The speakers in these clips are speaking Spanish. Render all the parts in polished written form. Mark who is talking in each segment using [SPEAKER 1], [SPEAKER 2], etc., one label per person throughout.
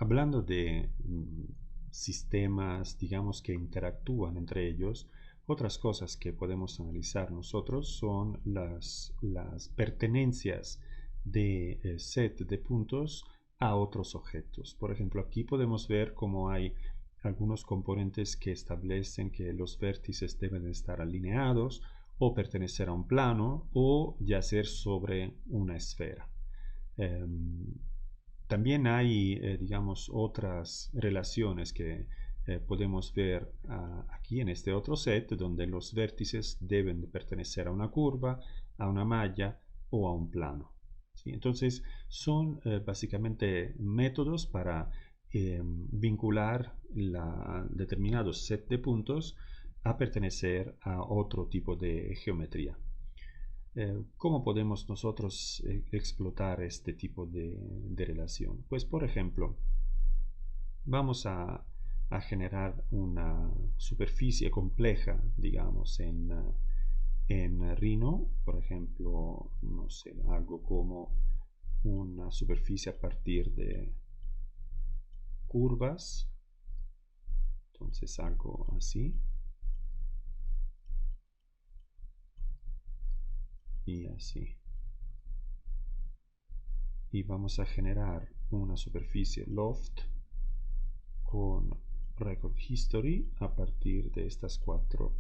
[SPEAKER 1] Hablando de sistemas, digamos, que interactúan entre ellos, otras cosas que podemos analizar nosotros son las pertenencias de set de puntos a otros objetos. Por ejemplo, aquí podemos ver cómo hay algunos componentes que establecen que los vértices deben estar alineados o pertenecer a un plano o yacer sobre una esfera. También hay, digamos, otras relaciones que podemos ver aquí en este otro set, donde los vértices deben de pertenecer a una curva, a una malla o a un plano. ¿Sí? Entonces, son básicamente métodos para vincular determinado set de puntos a pertenecer a otro tipo de geometría. ¿Cómo podemos nosotros explotar este tipo de relación? Pues, por ejemplo, vamos a generar una superficie compleja, digamos, en Rhino, por ejemplo, no sé, algo como una superficie a partir de curvas, entonces algo así. Y así. Y vamos a generar una superficie loft con record history a partir de estas 4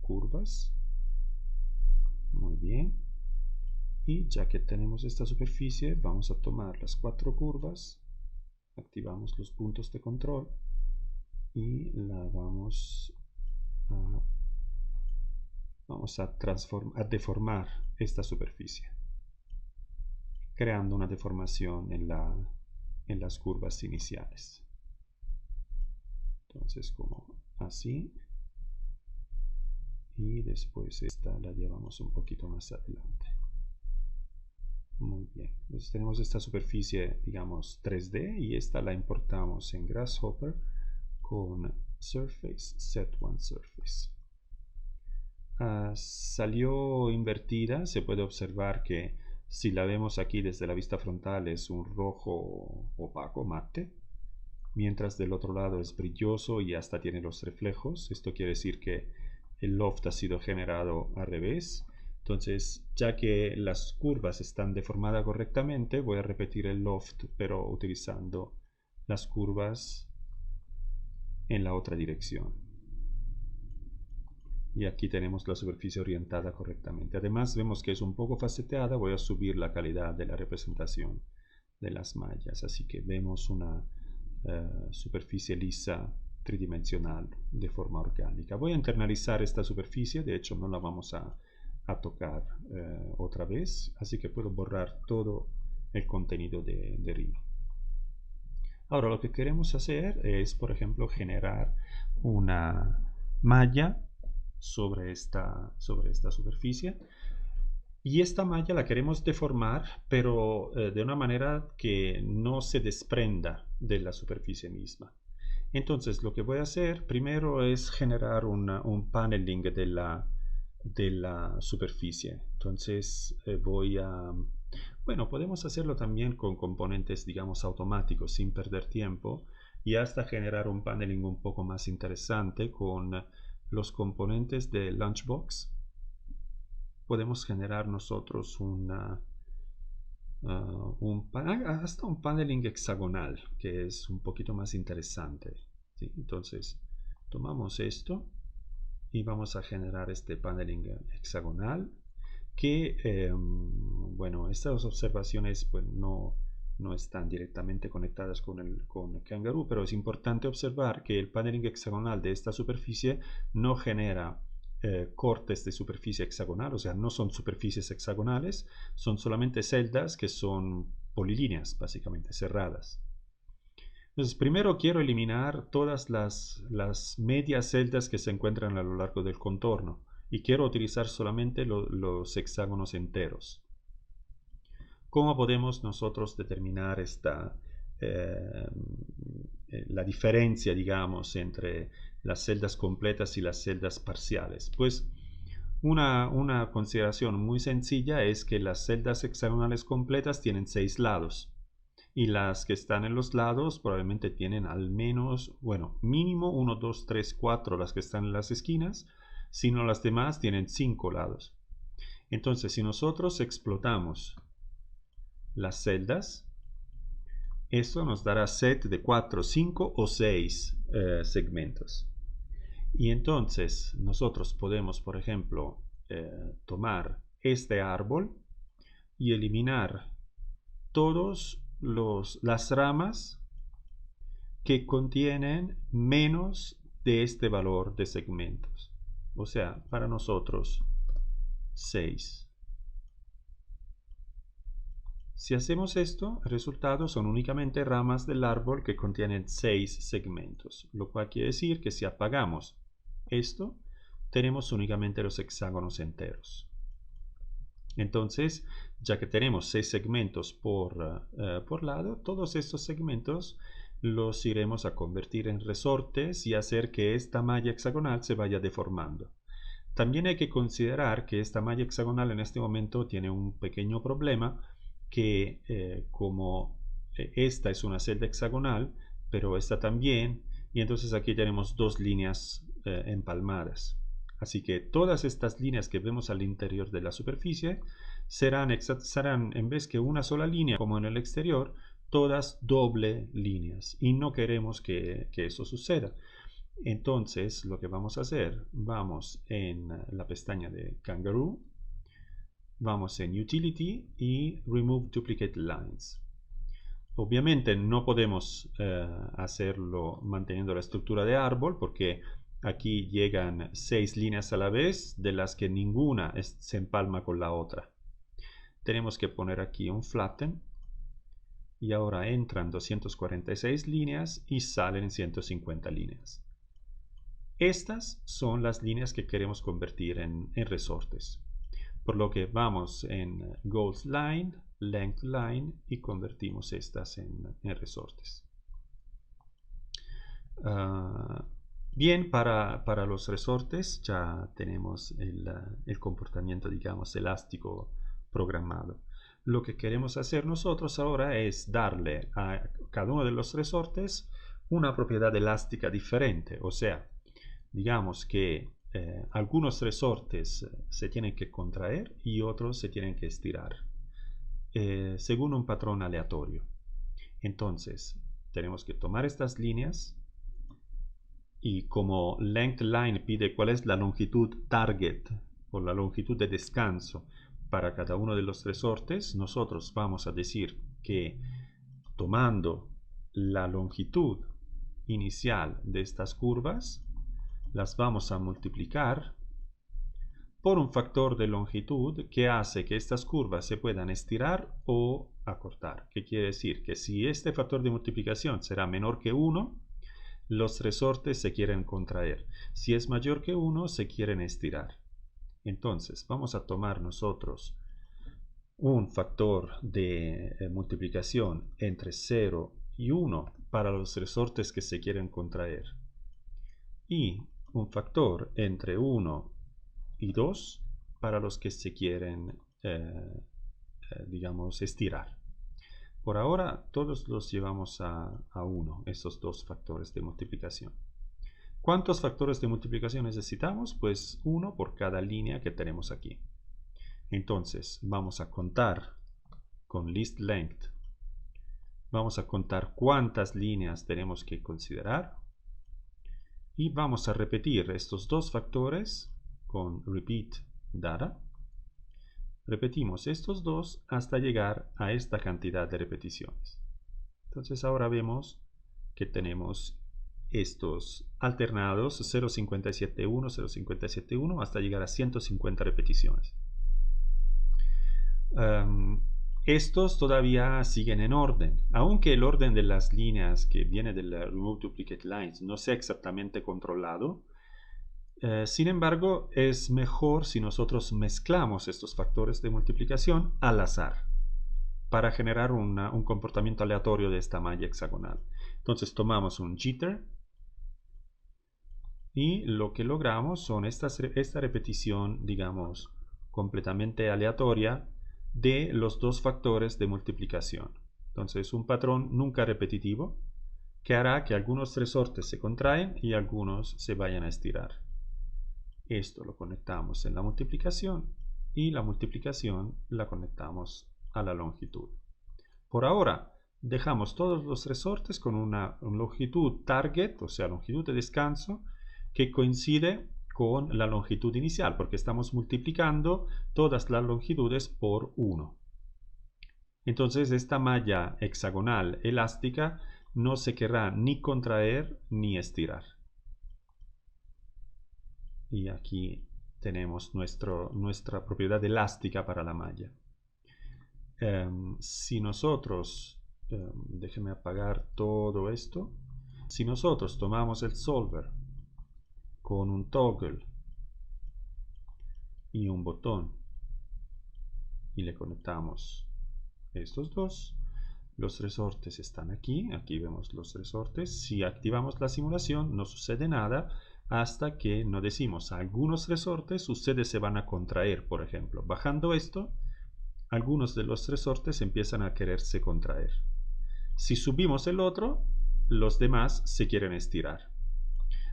[SPEAKER 1] curvas. Muy bien. Y ya que tenemos esta superficie, vamos a tomar las 4 curvas, activamos los puntos de control y la vamos a deformar esta superficie, creando una deformación en las curvas iniciales. Entonces, como así. Y después esta la llevamos un poquito más adelante. Muy bien. Entonces tenemos esta superficie, digamos, 3D y esta la importamos en Grasshopper con Surface, Set One Surface. Salió invertida. Se puede observar que si la vemos aquí desde la vista frontal es un rojo opaco, mate, mientras del otro lado es brilloso y hasta tiene los reflejos. Esto quiere decir que el loft ha sido generado al revés. Entonces, ya que las curvas están deformadas correctamente, voy a repetir el loft, pero utilizando las curvas en la otra dirección. Y aquí tenemos la superficie orientada correctamente. Además, vemos que es un poco faceteada. Voy a subir la calidad de la representación de las mallas. Así que vemos una superficie lisa tridimensional de forma orgánica. Voy a internalizar esta superficie. De hecho, no la vamos a tocar otra vez. Así que puedo borrar todo el contenido de Rhino. Ahora, lo que queremos hacer es, por ejemplo, generar una malla sobre esta superficie, y esta malla la queremos deformar, pero de una manera que no se desprenda de la superficie misma. Entonces, lo que voy a hacer primero es generar un paneling de la superficie. Entonces bueno, podemos hacerlo también con componentes, digamos, automáticos, sin perder tiempo, y hasta generar un paneling un poco más interesante con los componentes de Launchbox. Podemos generar nosotros hasta un paneling hexagonal, que es un poquito más interesante, ¿sí? Entonces, tomamos esto y vamos a generar este paneling hexagonal que, bueno, estas observaciones pues, no están directamente conectadas con Kangaroo, pero es importante observar que el paneling hexagonal de esta superficie no genera cortes de superficie hexagonal, o sea, no son superficies hexagonales, son solamente celdas que son polilíneas, básicamente cerradas. Entonces, primero quiero eliminar todas las medias celdas que se encuentran a lo largo del contorno y quiero utilizar solamente los hexágonos enteros. ¿Cómo podemos nosotros determinar la diferencia, digamos, entre las celdas completas y las celdas parciales? Pues una consideración muy sencilla es que las celdas hexagonales completas tienen 6 lados y las que están en los lados probablemente tienen al menos, bueno, mínimo 1, 2, 3, 4 las que están en las esquinas, sino las demás tienen 5 lados. Entonces, si nosotros explotamos las celdas, esto nos dará set de 4, 5 o 6 segmentos. Y entonces nosotros podemos, por ejemplo, tomar este árbol y eliminar todas las ramas que contienen menos de este valor de segmentos. O sea, para nosotros 6. Si hacemos esto, el resultado son únicamente ramas del árbol que contienen 6 segmentos, lo cual quiere decir que si apagamos esto, tenemos únicamente los hexágonos enteros. Entonces, ya que tenemos 6 segmentos por lado, todos estos segmentos los iremos a convertir en resortes y hacer que esta malla hexagonal se vaya deformando. También hay que considerar que esta malla hexagonal en este momento tiene un pequeño problema, que como esta es una celda hexagonal, pero esta también, y entonces aquí tenemos dos líneas empalmadas. Así que todas estas líneas que vemos al interior de la superficie serán en vez que una sola línea como en el exterior, todas doble líneas, y no queremos que eso suceda. Entonces lo que vamos a hacer, vamos en la pestaña de Kangaroo, vamos en Utility y Remove Duplicate Lines. Obviamente no podemos hacerlo manteniendo la estructura de árbol, porque aquí llegan 6 líneas a la vez, de las que ninguna se empalma con la otra. Tenemos que poner aquí un flatten, y ahora entran 246 líneas y salen 150 líneas. Estas son las líneas que queremos convertir en resortes. Por lo que vamos en Goals Line, Length Line y convertimos estas en resortes. Bien, para los resortes ya tenemos el comportamiento, digamos, elástico programado. Lo que queremos hacer nosotros ahora es darle a cada uno de los resortes una propiedad elástica diferente. O sea, digamos que algunos resortes se tienen que contraer y otros se tienen que estirar según un patrón aleatorio. Entonces tenemos que tomar estas líneas, y como length line pide cuál es la longitud target o la longitud de descanso para cada uno de los resortes, nosotros vamos a decir que tomando la longitud inicial de estas curvas, las vamos a multiplicar por un factor de longitud que hace que estas curvas se puedan estirar o acortar. ¿Qué quiere decir? Que si este factor de multiplicación será menor que 1, los resortes se quieren contraer. Si es mayor que 1, se quieren estirar. Entonces, vamos a tomar nosotros un factor de multiplicación entre 0 y 1 para los resortes que se quieren contraer, y un factor entre 1 y 2 para los que se quieren, digamos, estirar. Por ahora todos los llevamos a 1, esos dos factores de multiplicación. ¿Cuántos factores de multiplicación necesitamos? Pues 1 por cada línea que tenemos aquí. Entonces vamos a contar con list length. Vamos a contar cuántas líneas tenemos que considerar. Y vamos a repetir estos dos factores con repeat data. Repetimos estos dos hasta llegar a esta cantidad de repeticiones. Entonces ahora vemos que tenemos estos alternados 0.57.1, 0.57.1 hasta llegar a 150 repeticiones. Estos todavía siguen en orden, aunque el orden de las líneas que viene del Remove Duplicate Lines no sea exactamente controlado. Sin embargo, es mejor si nosotros mezclamos estos factores de multiplicación al azar para generar un comportamiento aleatorio de esta malla hexagonal. Entonces tomamos un jitter y lo que logramos son esta repetición, digamos, completamente aleatoria de los dos factores de multiplicación. Entonces, un patrón nunca repetitivo que hará que algunos resortes se contraen y algunos se vayan a estirar. Esto lo conectamos en la multiplicación y la multiplicación la conectamos a la longitud. Por ahora, dejamos todos los resortes con una longitud target, o sea, longitud de descanso, que coincide con la longitud inicial, porque estamos multiplicando todas las longitudes por 1. Entonces, esta malla hexagonal elástica no se querrá ni contraer ni estirar. Y aquí tenemos nuestra propiedad elástica para la malla. Si nosotros, déjenme apagar todo esto. Si nosotros tomamos el solver con un toggle y un botón y le conectamos estos dos, los resortes están aquí, aquí vemos los resortes. Si activamos la simulación no sucede nada hasta que no decimos a algunos resortes ustedes se van a contraer, por ejemplo. Bajando esto, algunos de los resortes empiezan a quererse contraer. Si subimos el otro, los demás se quieren estirar.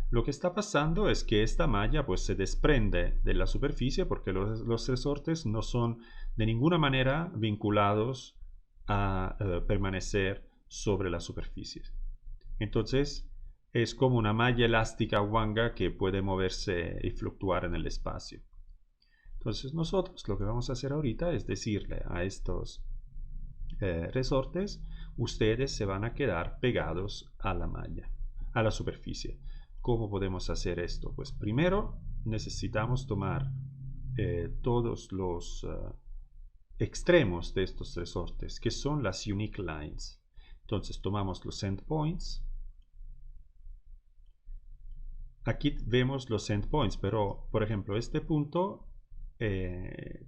[SPEAKER 1] Lo que está pasando es que esta malla pues se desprende de la superficie porque los resortes no son de ninguna manera vinculados a permanecer sobre la superficie. Entonces es como una malla elástica wanga que puede moverse y fluctuar en el espacio. Entonces nosotros lo que vamos a hacer ahorita es decirle a estos resortes, ustedes se van a quedar pegados a la malla, a la superficie. ¿Cómo podemos hacer esto? Pues primero necesitamos tomar todos los extremos de estos resortes, que son las unique lines. Entonces tomamos los endpoints. Aquí vemos los endpoints, pero por ejemplo este punto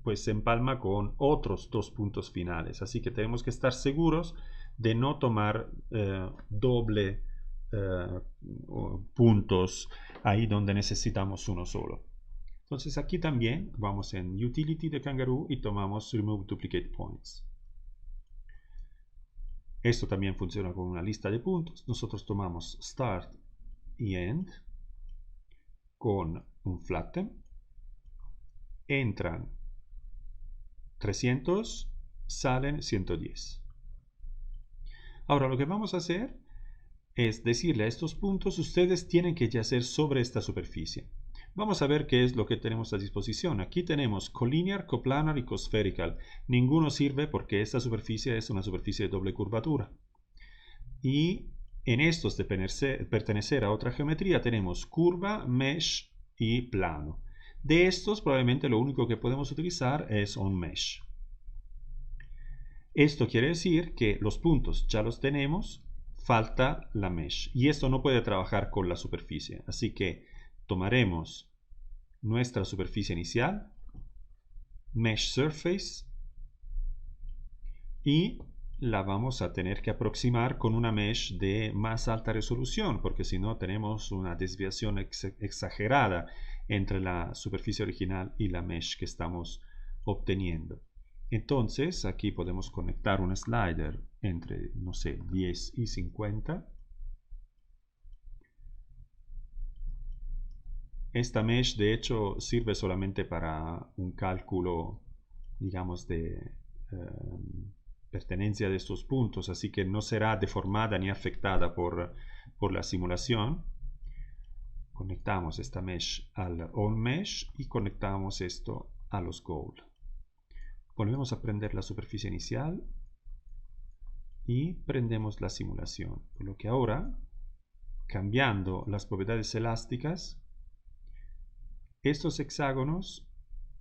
[SPEAKER 1] pues se empalma con otros dos puntos finales, así que tenemos que estar seguros de no tomar doble puntos ahí donde necesitamos uno solo. Entonces aquí también vamos en Utility de Kangaroo y tomamos Remove Duplicate Points. Esto también funciona con una lista de puntos. Nosotros tomamos Start y End con un flatten. Entran 300, salen 110. Ahora lo que vamos a hacer es decirle a estos puntos, ustedes tienen que yacer sobre esta superficie. Vamos a ver qué es lo que tenemos a disposición. Aquí tenemos collinear, coplanar y cospherical. Ninguno sirve porque esta superficie es una superficie de doble curvatura. Y en estos de pertenecer a otra geometría tenemos curva, mesh y plano. De estos probablemente lo único que podemos utilizar es un mesh. Esto quiere decir que los puntos ya los tenemos, falta la mesh. Y esto no puede trabajar con la superficie. Así que tomaremos nuestra superficie inicial, Mesh Surface, y la vamos a tener que aproximar con una mesh de más alta resolución, porque si no tenemos una desviación exagerada entre la superficie original y la mesh que estamos obteniendo. Entonces aquí podemos conectar un slider entre, no sé, 10 y 50. Esta mesh de hecho sirve solamente para un cálculo, digamos, de pertenencia de estos puntos, así que no será deformada ni afectada por la simulación. Conectamos esta mesh al onMesh y conectamos esto a los goal. Volvemos a prender la superficie inicial y prendemos la simulación, por lo que ahora, cambiando las propiedades elásticas, estos hexágonos,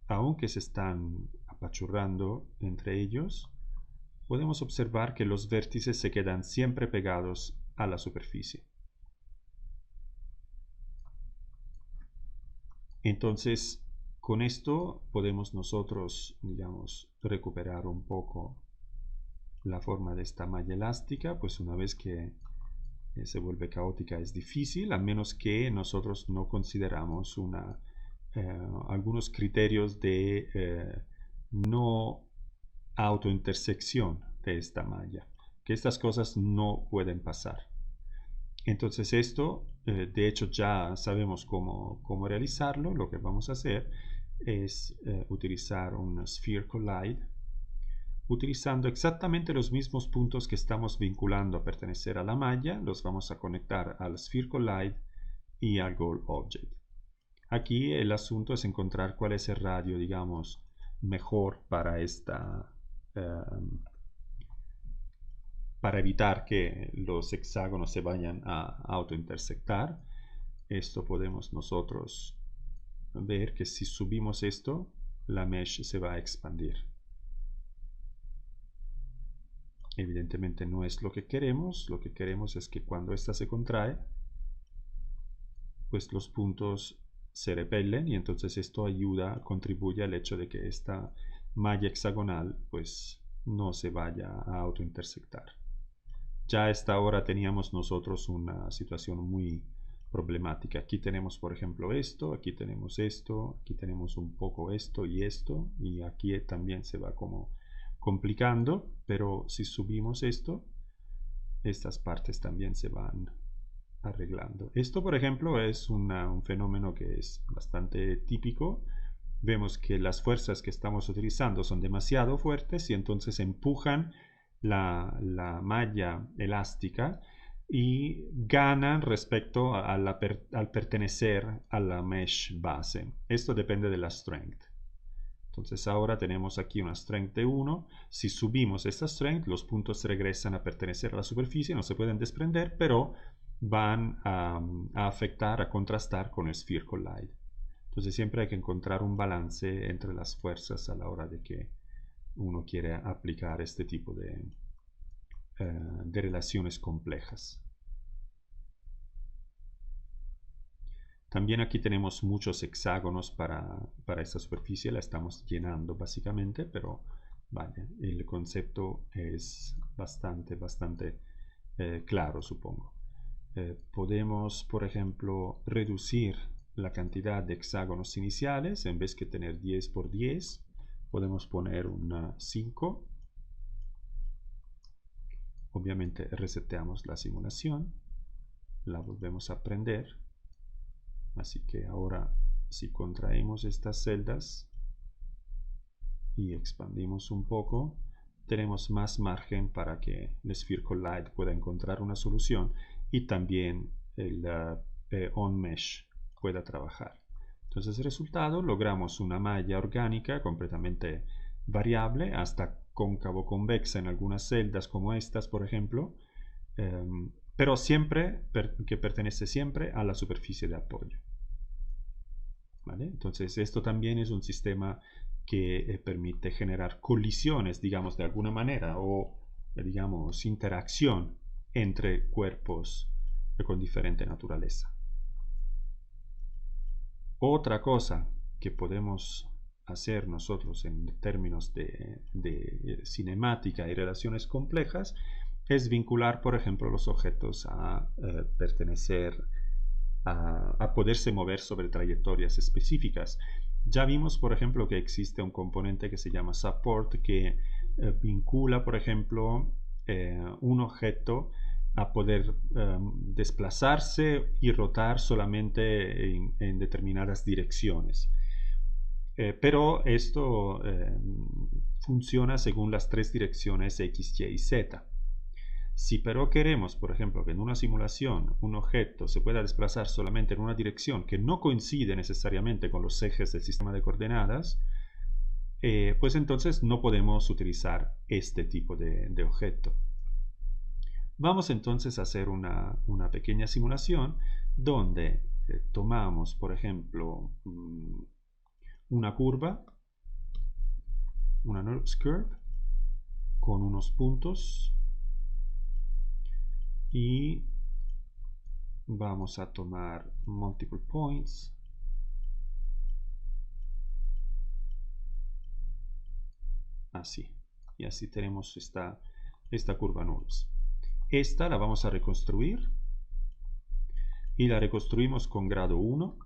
[SPEAKER 1] aunque se están apachurrando entre ellos, podemos observar que los vértices se quedan siempre pegados a la superficie. Entonces, con esto podemos nosotros, digamos, recuperar un poco la forma de esta malla elástica, pues una vez que se vuelve caótica es difícil, a menos que nosotros no consideramos algunos criterios de no autointersección de esta malla. que estas cosas no pueden pasar. Entonces esto, de hecho ya sabemos cómo realizarlo. Lo que vamos a hacer es utilizar un Sphere Collide, utilizando exactamente los mismos puntos que estamos vinculando a pertenecer a la malla. Los vamos a conectar al Sphere Collide y al Goal Object. Aquí el asunto es encontrar cuál es el radio, digamos, mejor para para evitar que los hexágonos se vayan a autointersectar. Esto podemos nosotros ver que si subimos esto, la mesh se va a expandir. Evidentemente no es lo que queremos. Lo que queremos es que cuando esta se contrae, pues los puntos se repelen, y entonces esto contribuye al hecho de que esta malla hexagonal pues no se vaya a autointersectar. Ya a esta hora teníamos nosotros una situación muy problemática. Aquí tenemos, por ejemplo, esto, aquí tenemos esto, aquí tenemos un poco esto, y aquí también se va como complicando, pero si subimos esto, estas partes también se van arreglando. Esto, por ejemplo, es un fenómeno que es bastante típico. Vemos que las fuerzas que estamos utilizando son demasiado fuertes y entonces empujan la malla elástica y ganan respecto al pertenecer a la mesh base. Esto depende de la strength. Entonces ahora tenemos aquí una strength de 1. Si subimos esta strength, los puntos regresan a pertenecer a la superficie, no se pueden desprender, pero van a afectar, a contrastar con el Sphere Collide. Entonces siempre hay que encontrar un balance entre las fuerzas a la hora de que uno quiere aplicar este tipo de relaciones complejas. También aquí tenemos muchos hexágonos para esta superficie, la estamos llenando básicamente, pero vale, el concepto es bastante claro, supongo. Podemos, por ejemplo, reducir la cantidad de hexágonos iniciales. En vez de tener 10 por 10, podemos poner una 5. Obviamente reseteamos la simulación, la volvemos a prender. Así que ahora, si contraemos estas celdas y expandimos un poco, tenemos más margen para que el Sphere Collide pueda encontrar una solución y también el OnMesh pueda trabajar. Entonces, el resultado, logramos una malla orgánica completamente variable, hasta cóncavo convexa en algunas celdas como estas, por ejemplo, pero siempre que pertenece siempre a la superficie de apoyo. ¿Vale? Entonces esto también es un sistema que permite generar colisiones, digamos, de alguna manera, o digamos interacción entre cuerpos con diferente naturaleza. Otra cosa que podemos hacer nosotros en términos de cinemática y relaciones complejas es vincular, por ejemplo, los objetos a pertenecer a poderse mover sobre trayectorias específicas. Ya vimos, por ejemplo, que existe un componente que se llama support, que vincula, por ejemplo, un objeto a poder desplazarse y rotar solamente en determinadas direcciones. Pero esto funciona según las 3 direcciones X, Y y Z. Si pero queremos, por ejemplo, que en una simulación un objeto se pueda desplazar solamente en una dirección que no coincide necesariamente con los ejes del sistema de coordenadas, pues entonces no podemos utilizar este tipo de objeto. Vamos entonces a hacer una pequeña simulación donde tomamos, por ejemplo, una curva, una Nernst curve, con unos puntos, y vamos a tomar multiple points, así, y así tenemos esta curva Nernst. Esta la vamos a reconstruir y la reconstruimos con grado 1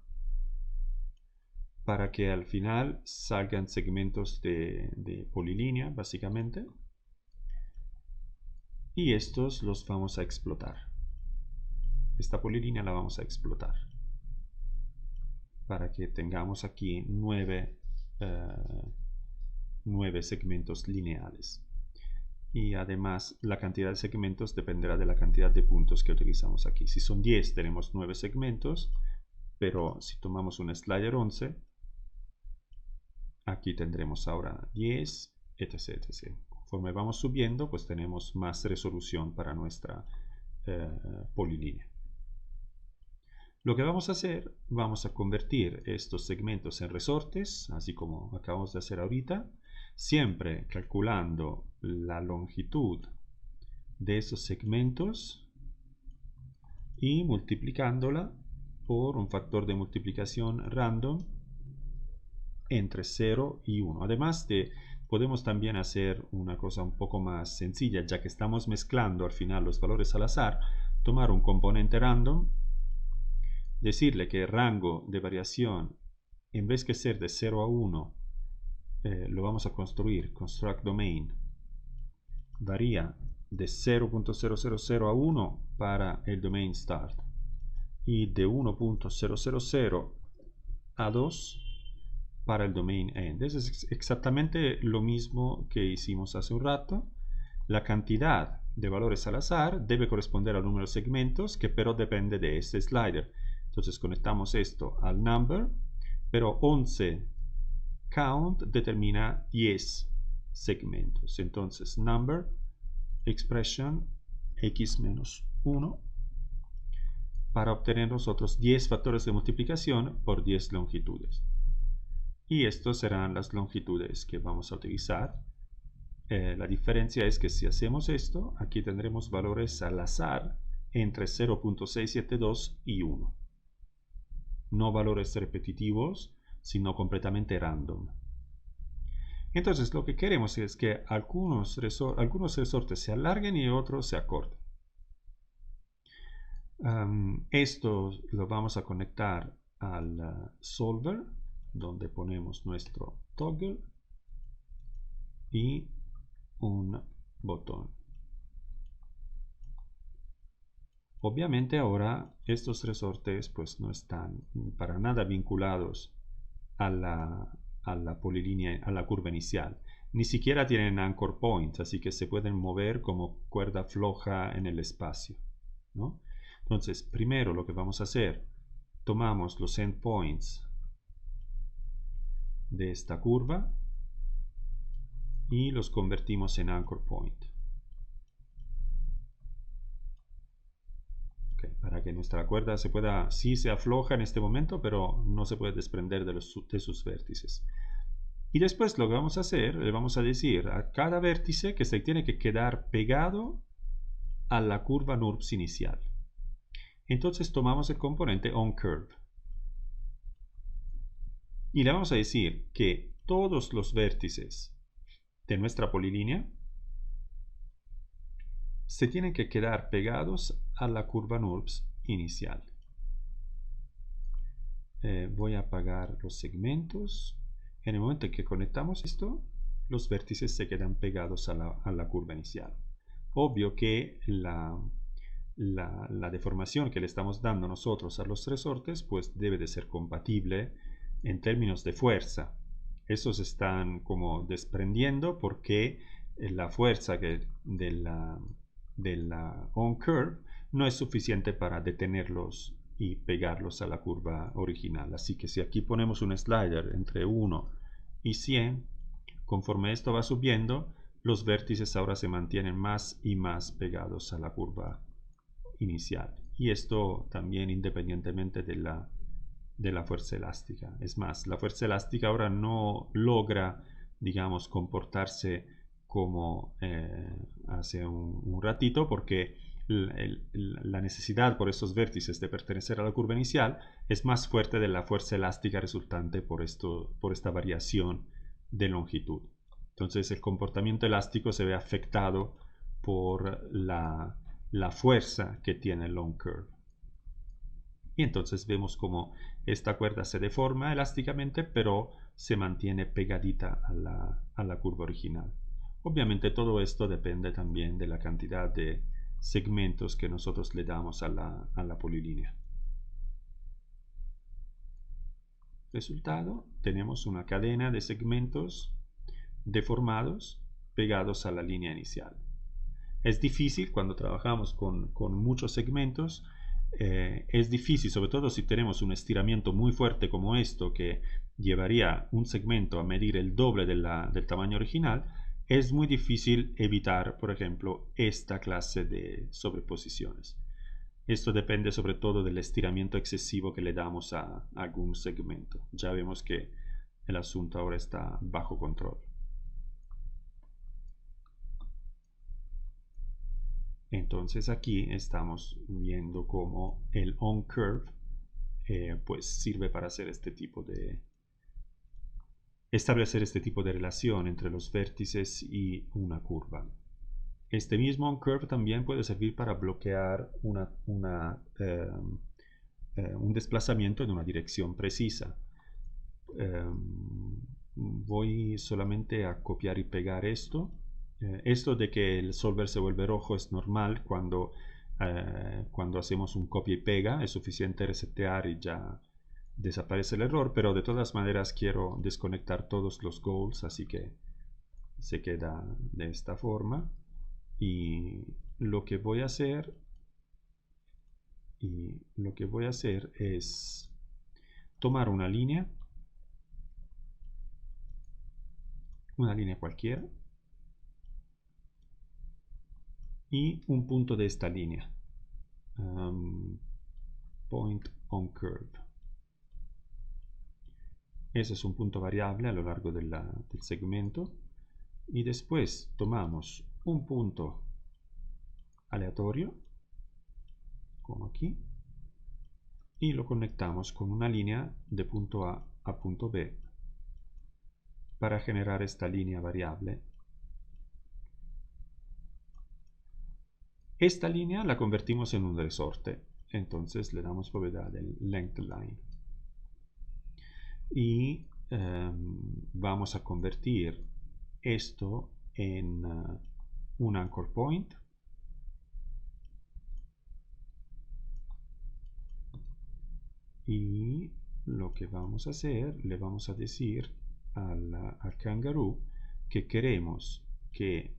[SPEAKER 1] para que al final salgan segmentos de polilínea, básicamente. y estos los vamos a explotar. Esta polilínea la vamos a explotar para que tengamos aquí 9 segmentos lineales. Y además la cantidad de segmentos dependerá de la cantidad de puntos que utilizamos aquí. Si son 10 tenemos 9 segmentos, pero si tomamos un slider 11, aquí tendremos ahora 10, etc, etc. Conforme vamos subiendo, pues tenemos más resolución para nuestra polilínea. Lo que vamos a hacer, vamos a convertir estos segmentos en resortes, así como acabamos de hacer ahorita, siempre calculando la longitud de esos segmentos y multiplicándola por un factor de multiplicación random entre 0 y 1. Además podemos también hacer una cosa un poco más sencilla, ya que estamos mezclando al final los valores al azar, tomar un componente random, decirle que el rango de variación, en vez de ser de 0 a 1, lo vamos a construir, construct domain, varía de 0.000 a 1 para el domain start y de 1.000 a 2 para el domain end. Eso es exactamente lo mismo que hicimos hace un rato. La cantidad de valores al azar debe corresponder al número de segmentos, que pero depende de este slider. Entonces conectamos esto al number, pero 11 count determina 10 segmentos. Entonces number expression x menos 1 para obtener nosotros 10 factores de multiplicación por 10 longitudes. Y estos serán las longitudes que vamos a utilizar. La diferencia es que si hacemos esto, aquí tendremos valores al azar entre 0.672 y 1. No valores repetitivos, sino completamente random. Entonces lo que queremos es que algunos resortes se alarguen y otros se acorten. Esto lo vamos a conectar al solver, donde ponemos nuestro toggle y un botón. Obviamente ahora estos resortes pues no están para nada vinculados a la polilínea, a la curva inicial. Ni siquiera tienen anchor points, así que se pueden mover como cuerda floja en el espacio, ¿no? Entonces, primero lo que vamos a hacer, tomamos los endpoints de esta curva y los convertimos en anchor point. Okay, para que nuestra cuerda sí se afloja en este momento, pero no se puede desprender de sus vértices. Y después lo que vamos a hacer, le vamos a decir a cada vértice que se tiene que quedar pegado a la curva NURBS inicial. Entonces tomamos el componente onCurve. Y le vamos a decir que todos los vértices de nuestra polilínea se tienen que quedar pegados a la curva NURBS inicial. Voy a apagar los segmentos. En el momento en que conectamos esto, los vértices se quedan pegados a la curva inicial. Obvio que la deformación que le estamos dando nosotros a los resortes pues debe de ser compatible en términos de fuerza. Esos están como desprendiendo porque la fuerza de la onCurve no es suficiente para detenerlos y pegarlos a la curva original. Así que si aquí ponemos un slider entre 1 y 100, conforme esto va subiendo, los vértices ahora se mantienen más y más pegados a la curva inicial. Y esto también independientemente de la fuerza elástica. Es más, la fuerza elástica ahora no logra, digamos, comportarse como hace un ratito, porque la necesidad por estos vértices de pertenecer a la curva inicial es más fuerte de la fuerza elástica resultante por esta variación de longitud. Entonces el comportamiento elástico se ve afectado por la fuerza que tiene el onCurve. Y entonces vemos como esta cuerda se deforma elásticamente, pero se mantiene pegadita a la curva original. Obviamente todo esto depende también de la cantidad de segmentos que nosotros le damos a la polilínea. Resultado, tenemos una cadena de segmentos deformados pegados a la línea inicial. Es difícil cuando trabajamos con muchos segmentos, es difícil, sobre todo si tenemos un estiramiento muy fuerte como esto, que llevaría un segmento a medir el doble del tamaño original, es muy difícil evitar, por ejemplo, esta clase de sobreposiciones. Esto depende sobre todo del estiramiento excesivo que le damos a algún segmento. Ya vemos que el asunto ahora está bajo control. Entonces aquí estamos viendo cómo el onCurve pues sirve para hacer establecer este tipo de relación entre los vértices y una curva. Este mismo onCurve también puede servir para bloquear un desplazamiento en una dirección precisa. Voy solamente a copiar y pegar esto. Esto de que el solver se vuelve rojo es normal cuando hacemos un copia y pega. Es suficiente resetear y ya desaparece el error, pero de todas maneras quiero desconectar todos los goals, así que se queda de esta forma. Y lo que voy a hacer es tomar una línea cualquiera y un punto de esta línea, point on curve. Ese es un punto variable a lo largo del segmento, y después tomamos un punto aleatorio como aquí y lo conectamos con una línea de punto A a punto B para generar esta línea variable. Esta línea la convertimos en un resorte, entonces le damos propiedad del length line y vamos a convertir esto en un anchor point y lo que vamos a hacer, le vamos a decir al Kangaroo que queremos que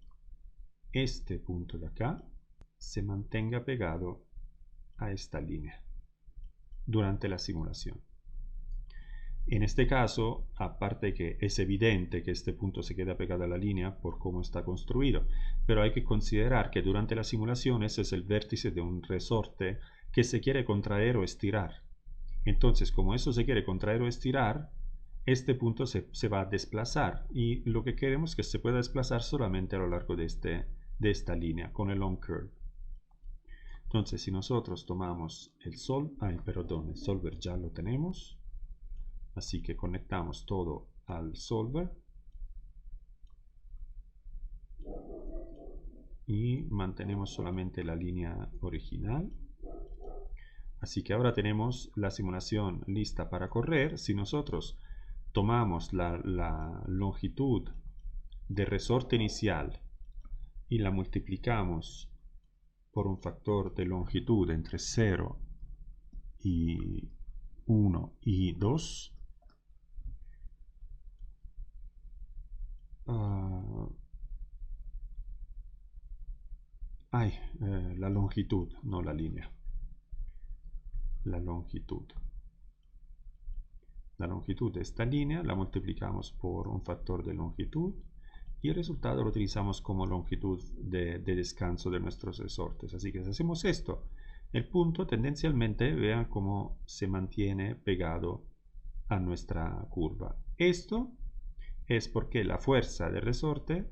[SPEAKER 1] este punto de acá se mantenga pegado a esta línea durante la simulación. En este caso, aparte que es evidente que este punto se queda pegado a la línea por cómo está construido, pero hay que considerar que durante la simulación ese es el vértice de un resorte que se quiere contraer o estirar. Entonces, como eso se quiere contraer o estirar, este punto se va a desplazar y lo que queremos es que se pueda desplazar solamente a lo largo de esta línea con el onCurve. Entonces, si nosotros tomamos el solver ya lo tenemos, así que conectamos todo al solver y mantenemos solamente la línea original. Así que ahora tenemos la simulación lista para correr. Si nosotros tomamos la longitud de resorte inicial y la multiplicamos por un factor de longitud entre 0 y 1 y 2, la longitud, no la línea. La longitud de esta línea la multiplicamos por un factor de longitud y el resultado lo utilizamos como longitud de descanso de nuestros resortes. Así que si hacemos esto, el punto tendencialmente, vean cómo se mantiene pegado a nuestra curva. Esto es porque la fuerza del resorte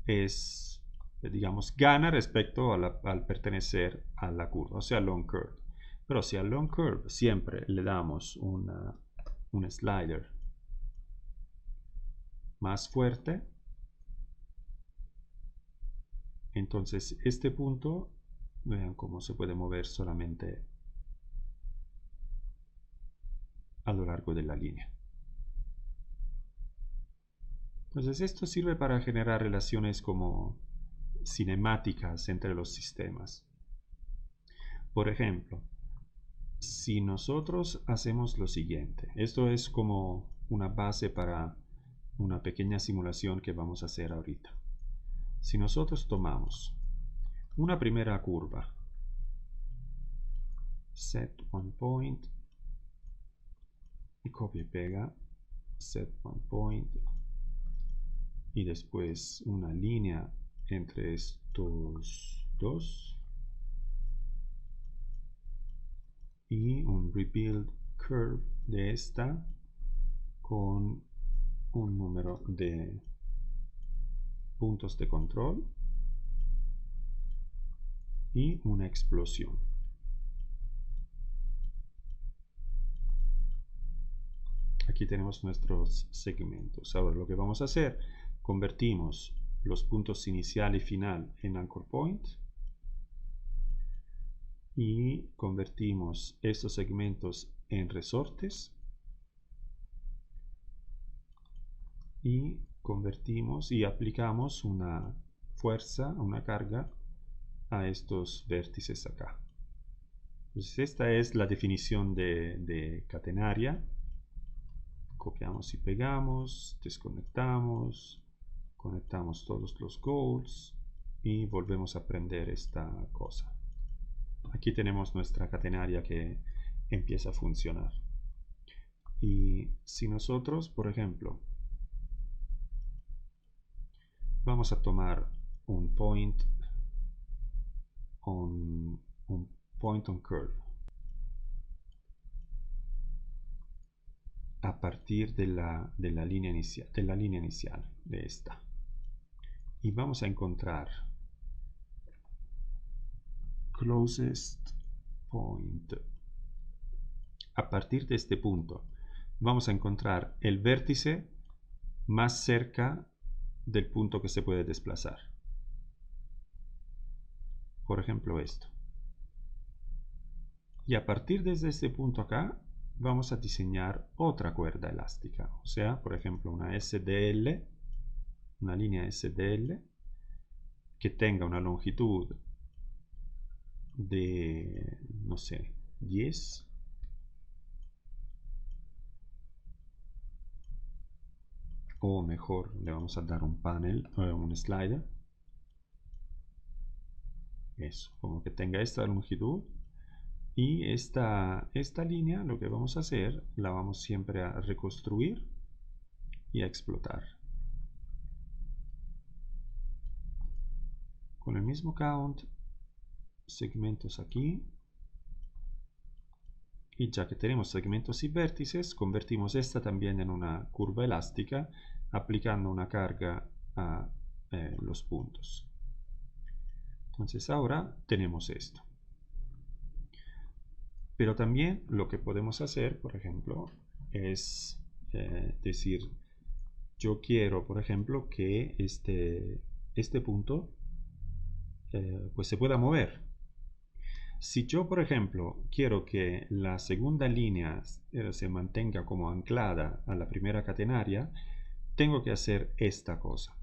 [SPEAKER 1] es, digamos, gana respecto al pertenecer a la curva, o sea, long curve. Pero si al long curve siempre le damos un slider más fuerte, entonces este punto, vean cómo se puede mover solamente a lo largo de la línea. Entonces esto sirve para generar relaciones como cinemáticas entre los sistemas. Por ejemplo, si nosotros hacemos lo siguiente, esto es como una base para una pequeña simulación que vamos a hacer ahorita. Si nosotros tomamos una primera curva, set one point, y copia y pega, set one point, y después una línea entre estos dos, y un rebuild curve de esta con un número de puntos de control y una explosión. Aquí tenemos nuestros segmentos. Ahora lo que vamos a hacer, convertimos los puntos inicial y final en anchor point y convertimos estos segmentos en resortes y convertimos y aplicamos una fuerza, una carga a estos vértices acá. Entonces esta es la definición de catenaria. Copiamos y pegamos, desconectamos, conectamos todos los goals y volvemos a prender esta cosa. Aquí tenemos nuestra catenaria que empieza a funcionar. Y si nosotros, por ejemplo, vamos a tomar un point on curve a partir de la línea inicial de esta, y vamos a encontrar closest point. A partir de este punto vamos a encontrar el vértice más cerca del punto que se puede desplazar. Por ejemplo esto. Y a partir desde este punto acá vamos a diseñar otra cuerda elástica. O sea, por ejemplo, una SDL, una línea SDL que tenga una longitud de, no sé, 10. O mejor, le vamos a dar un panel, un slider. Eso, como que tenga esta longitud. Y esta línea, lo que vamos a hacer, la vamos siempre a reconstruir y a explotar. Con el mismo count, segmentos aquí. Y ya que tenemos segmentos y vértices, convertimos esta también en una curva elástica, aplicando una carga a los puntos. Entonces ahora tenemos esto. Pero también lo que podemos hacer, por ejemplo, es decir, yo quiero, por ejemplo, que este punto pues se pueda mover. Si yo, por ejemplo, quiero que la segunda línea se mantenga como anclada a la primera catenaria, tengo que hacer esta cosa.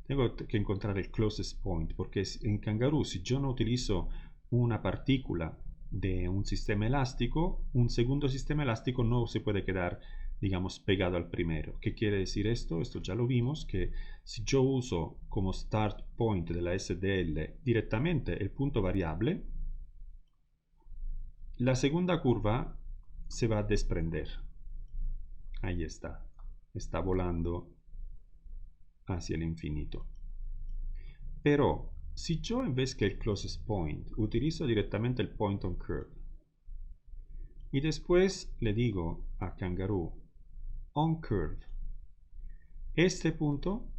[SPEAKER 1] Tengo que encontrar el closest point, porque en Kangaroo, si yo no utilizo una partícula de un sistema elástico, un segundo sistema elástico no se puede quedar, digamos, pegado al primero. ¿Qué quiere decir esto? Esto ya lo vimos, que si yo uso como start point de la SDL directamente el punto variable, la segunda curva se va a desprender. Ahí está volando hacia el infinito. Pero si yo en vez que el closest point utilizo directamente el point on curve y después le digo a Kangaroo on curve, este punto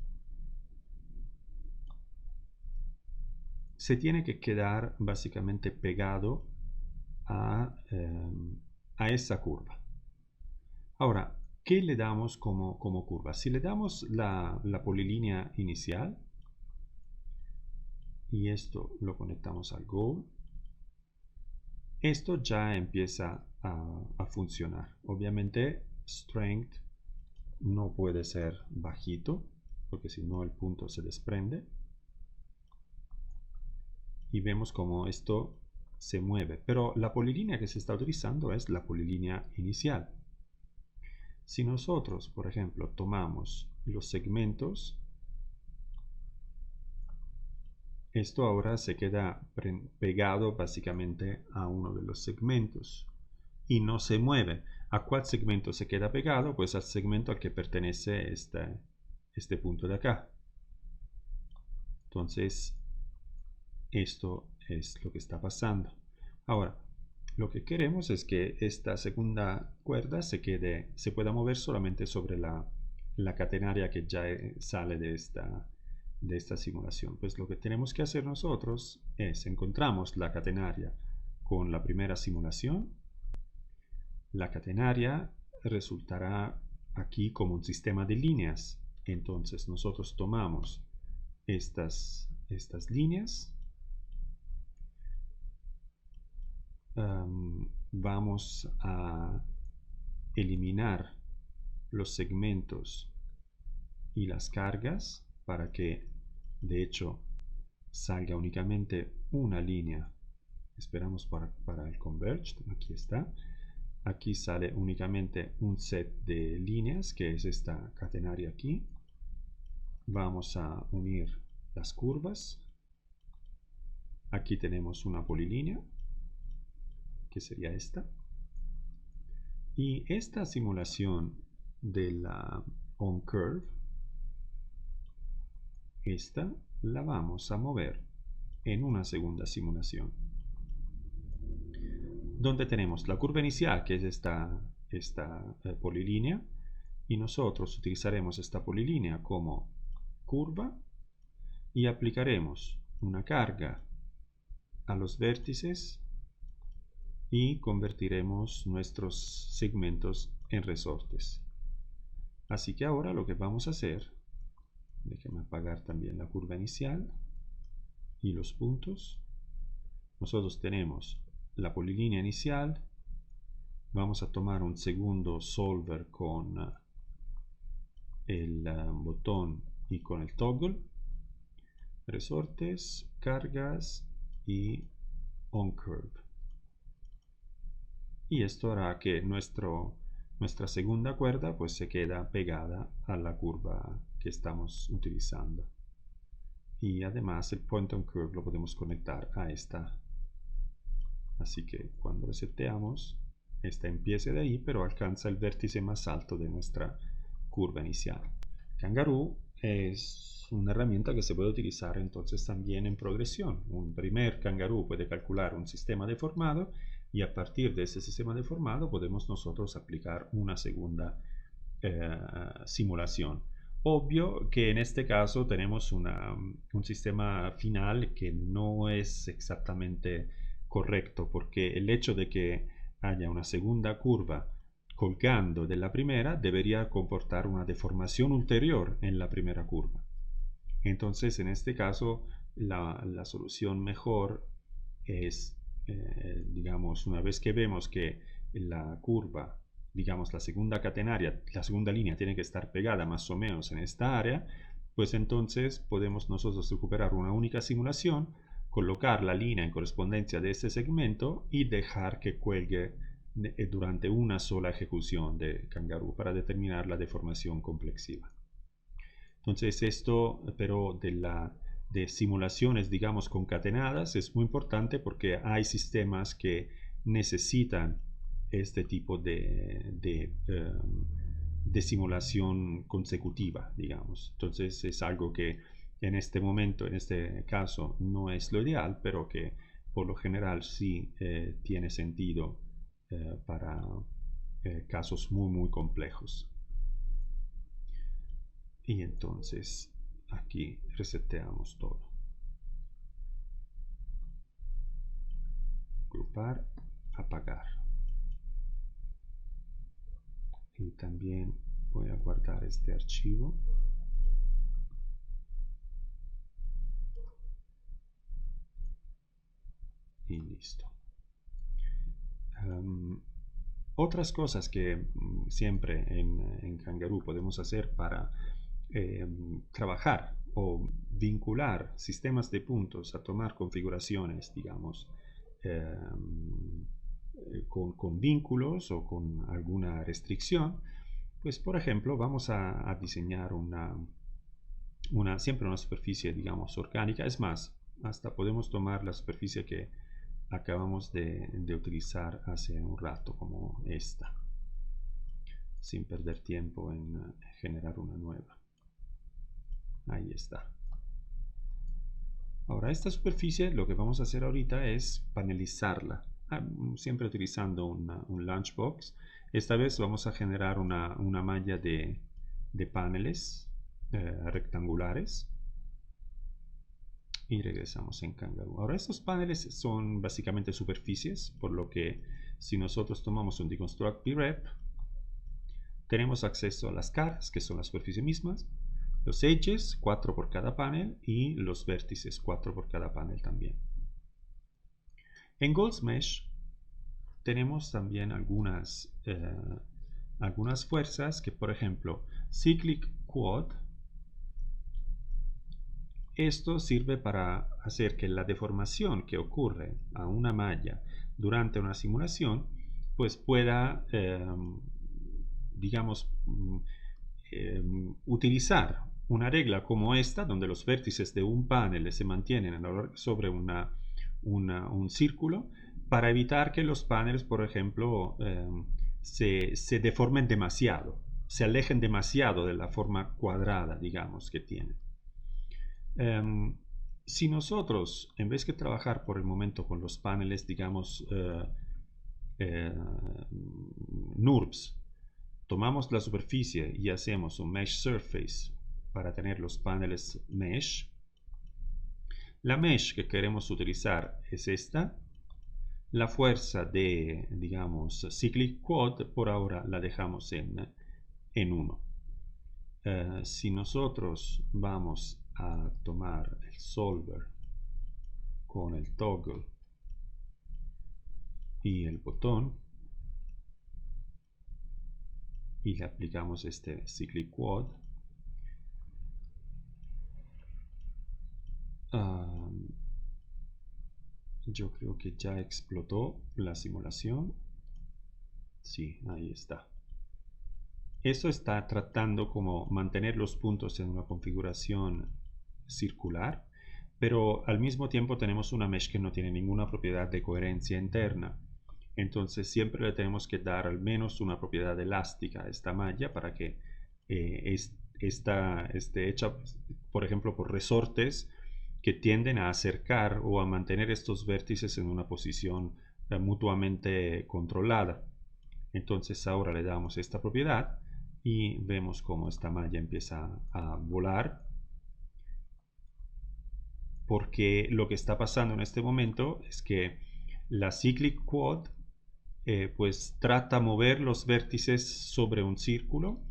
[SPEAKER 1] se tiene que quedar básicamente pegado a esa curva. Ahora, ¿qué le damos como curva? Si le damos la polilínea inicial y esto lo conectamos al goal, esto ya empieza a funcionar. Obviamente strength no puede ser bajito, porque si no el punto se desprende. Y vemos como esto se mueve, pero la polilínea que se está utilizando es la polilínea inicial. Si nosotros, por ejemplo, tomamos los segmentos, esto ahora se queda pegado básicamente a uno de los segmentos y no se mueve. ¿A cuál segmento se queda pegado? Pues al segmento al que pertenece este punto de acá. Entonces, esto es lo que está pasando. Ahora, lo que queremos es que esta segunda cuerda se pueda mover solamente sobre la catenaria que ya sale de esta simulación. Pues lo que tenemos que hacer nosotros es encontramos la catenaria con la primera simulación. La catenaria resultará aquí como un sistema de líneas. Entonces nosotros tomamos estas líneas. Vamos a eliminar los segmentos y las cargas para que de hecho salga únicamente una línea. Esperamos para el converged, aquí está. Aquí sale únicamente un set de líneas, que es esta catenaria aquí. Vamos a unir las curvas. Aquí tenemos una polilínea, que sería esta. Y esta simulación de la onCurve, esta la vamos a mover en una segunda simulación, donde tenemos la curva inicial, que es esta polilínea, y nosotros utilizaremos esta polilínea como curva y aplicaremos una carga a los vértices y convertiremos nuestros segmentos en resortes. Así que ahora lo que vamos a hacer, déjenme apagar también la curva inicial y los puntos. Nosotros tenemos la polilínea inicial. Vamos a tomar un segundo solver con el botón y con el toggle, resortes, cargas y onCurve. Y esto hará que nuestra segunda cuerda pues se queda pegada a la curva que estamos utilizando. Y además el point on curve lo podemos conectar a esta. Así que cuando reseteamos, esta empieza de ahí, pero alcanza el vértice más alto de nuestra curva inicial. Kangaroo es una herramienta que se puede utilizar entonces también en progresión. Un primer Kangaroo puede calcular un sistema deformado y a partir de ese sistema deformado podemos nosotros aplicar una segunda simulación. Obvio que en este caso tenemos un sistema final que no es exactamente correcto, porque el hecho de que haya una segunda curva colgando de la primera debería comportar una deformación ulterior en la primera curva. Entonces, en este caso, la solución mejor es, digamos, una vez que vemos que la curva, digamos, la segunda catenaria, la segunda línea tiene que estar pegada más o menos en esta área, pues entonces podemos nosotros recuperar una única simulación, colocar la línea en correspondencia de ese segmento y dejar que cuelgue durante una sola ejecución de Kangaroo para determinar la deformación complexiva. Entonces esto, pero de simulaciones, digamos, concatenadas es muy importante porque hay sistemas que necesitan este tipo de simulación consecutiva, digamos. Entonces es algo que en este momento, en este caso, no es lo ideal, pero que por lo general sí tiene sentido para casos muy complejos. Y entonces aquí reseteamos todo. Agrupar, apagar. Y también voy a guardar este archivo. Y listo. Otras cosas que siempre en Kangaroo podemos hacer para trabajar o vincular sistemas de puntos a tomar configuraciones, digamos, con vínculos o con alguna restricción, pues por ejemplo vamos a diseñar siempre una superficie, digamos, orgánica. Es más, hasta podemos tomar la superficie que acabamos de utilizar hace un rato, como esta, sin perder tiempo en generar una nueva. Ahí está. Ahora, esta superficie lo que vamos a hacer ahorita es panelizarla, siempre utilizando un Launchbox. Esta vez vamos a generar una malla de paneles rectangulares. Y regresamos en Kangaroo. Ahora, estos paneles son básicamente superficies, por lo que si nosotros tomamos un deconstruct brep, tenemos acceso a las caras, que son las superficies mismas, los edges, 4 por cada panel, y los vértices, 4 por cada panel también. En GoldMesh tenemos también algunas fuerzas que, por ejemplo, Cyclic Quad. Esto sirve para hacer que la deformación que ocurre a una malla durante una simulación pues pueda, digamos, utilizar una regla como esta, donde los vértices de un panel se mantienen sobre un círculo, para evitar que los paneles, por ejemplo, se deformen demasiado, se alejen demasiado de la forma cuadrada, digamos, que tienen. Si nosotros, en vez de trabajar por el momento con los paneles, digamos, NURBS, tomamos la superficie y hacemos un Mesh Surface para tener los paneles Mesh, la Mesh que queremos utilizar es esta. La fuerza de, digamos, Cyclic Quad, por ahora la dejamos en 1. Si nosotros vamos a tomar el solver con el toggle y el botón y le aplicamos este Cyclic Quad, yo creo que ya explotó la simulación. Sí, ahí está. Esto está tratando como mantener los puntos en una configuración circular, pero al mismo tiempo tenemos una mesh que no tiene ninguna propiedad de coherencia interna. Entonces siempre le tenemos que dar al menos una propiedad elástica a esta malla para que esté hecha, por ejemplo, por resortes que tienden a acercar o a mantener estos vértices en una posición mutuamente controlada. Entonces ahora le damos esta propiedad y vemos cómo esta malla empieza a volar, porque lo que está pasando en este momento es que la Cyclic Quad pues trata de mover los vértices sobre un círculo.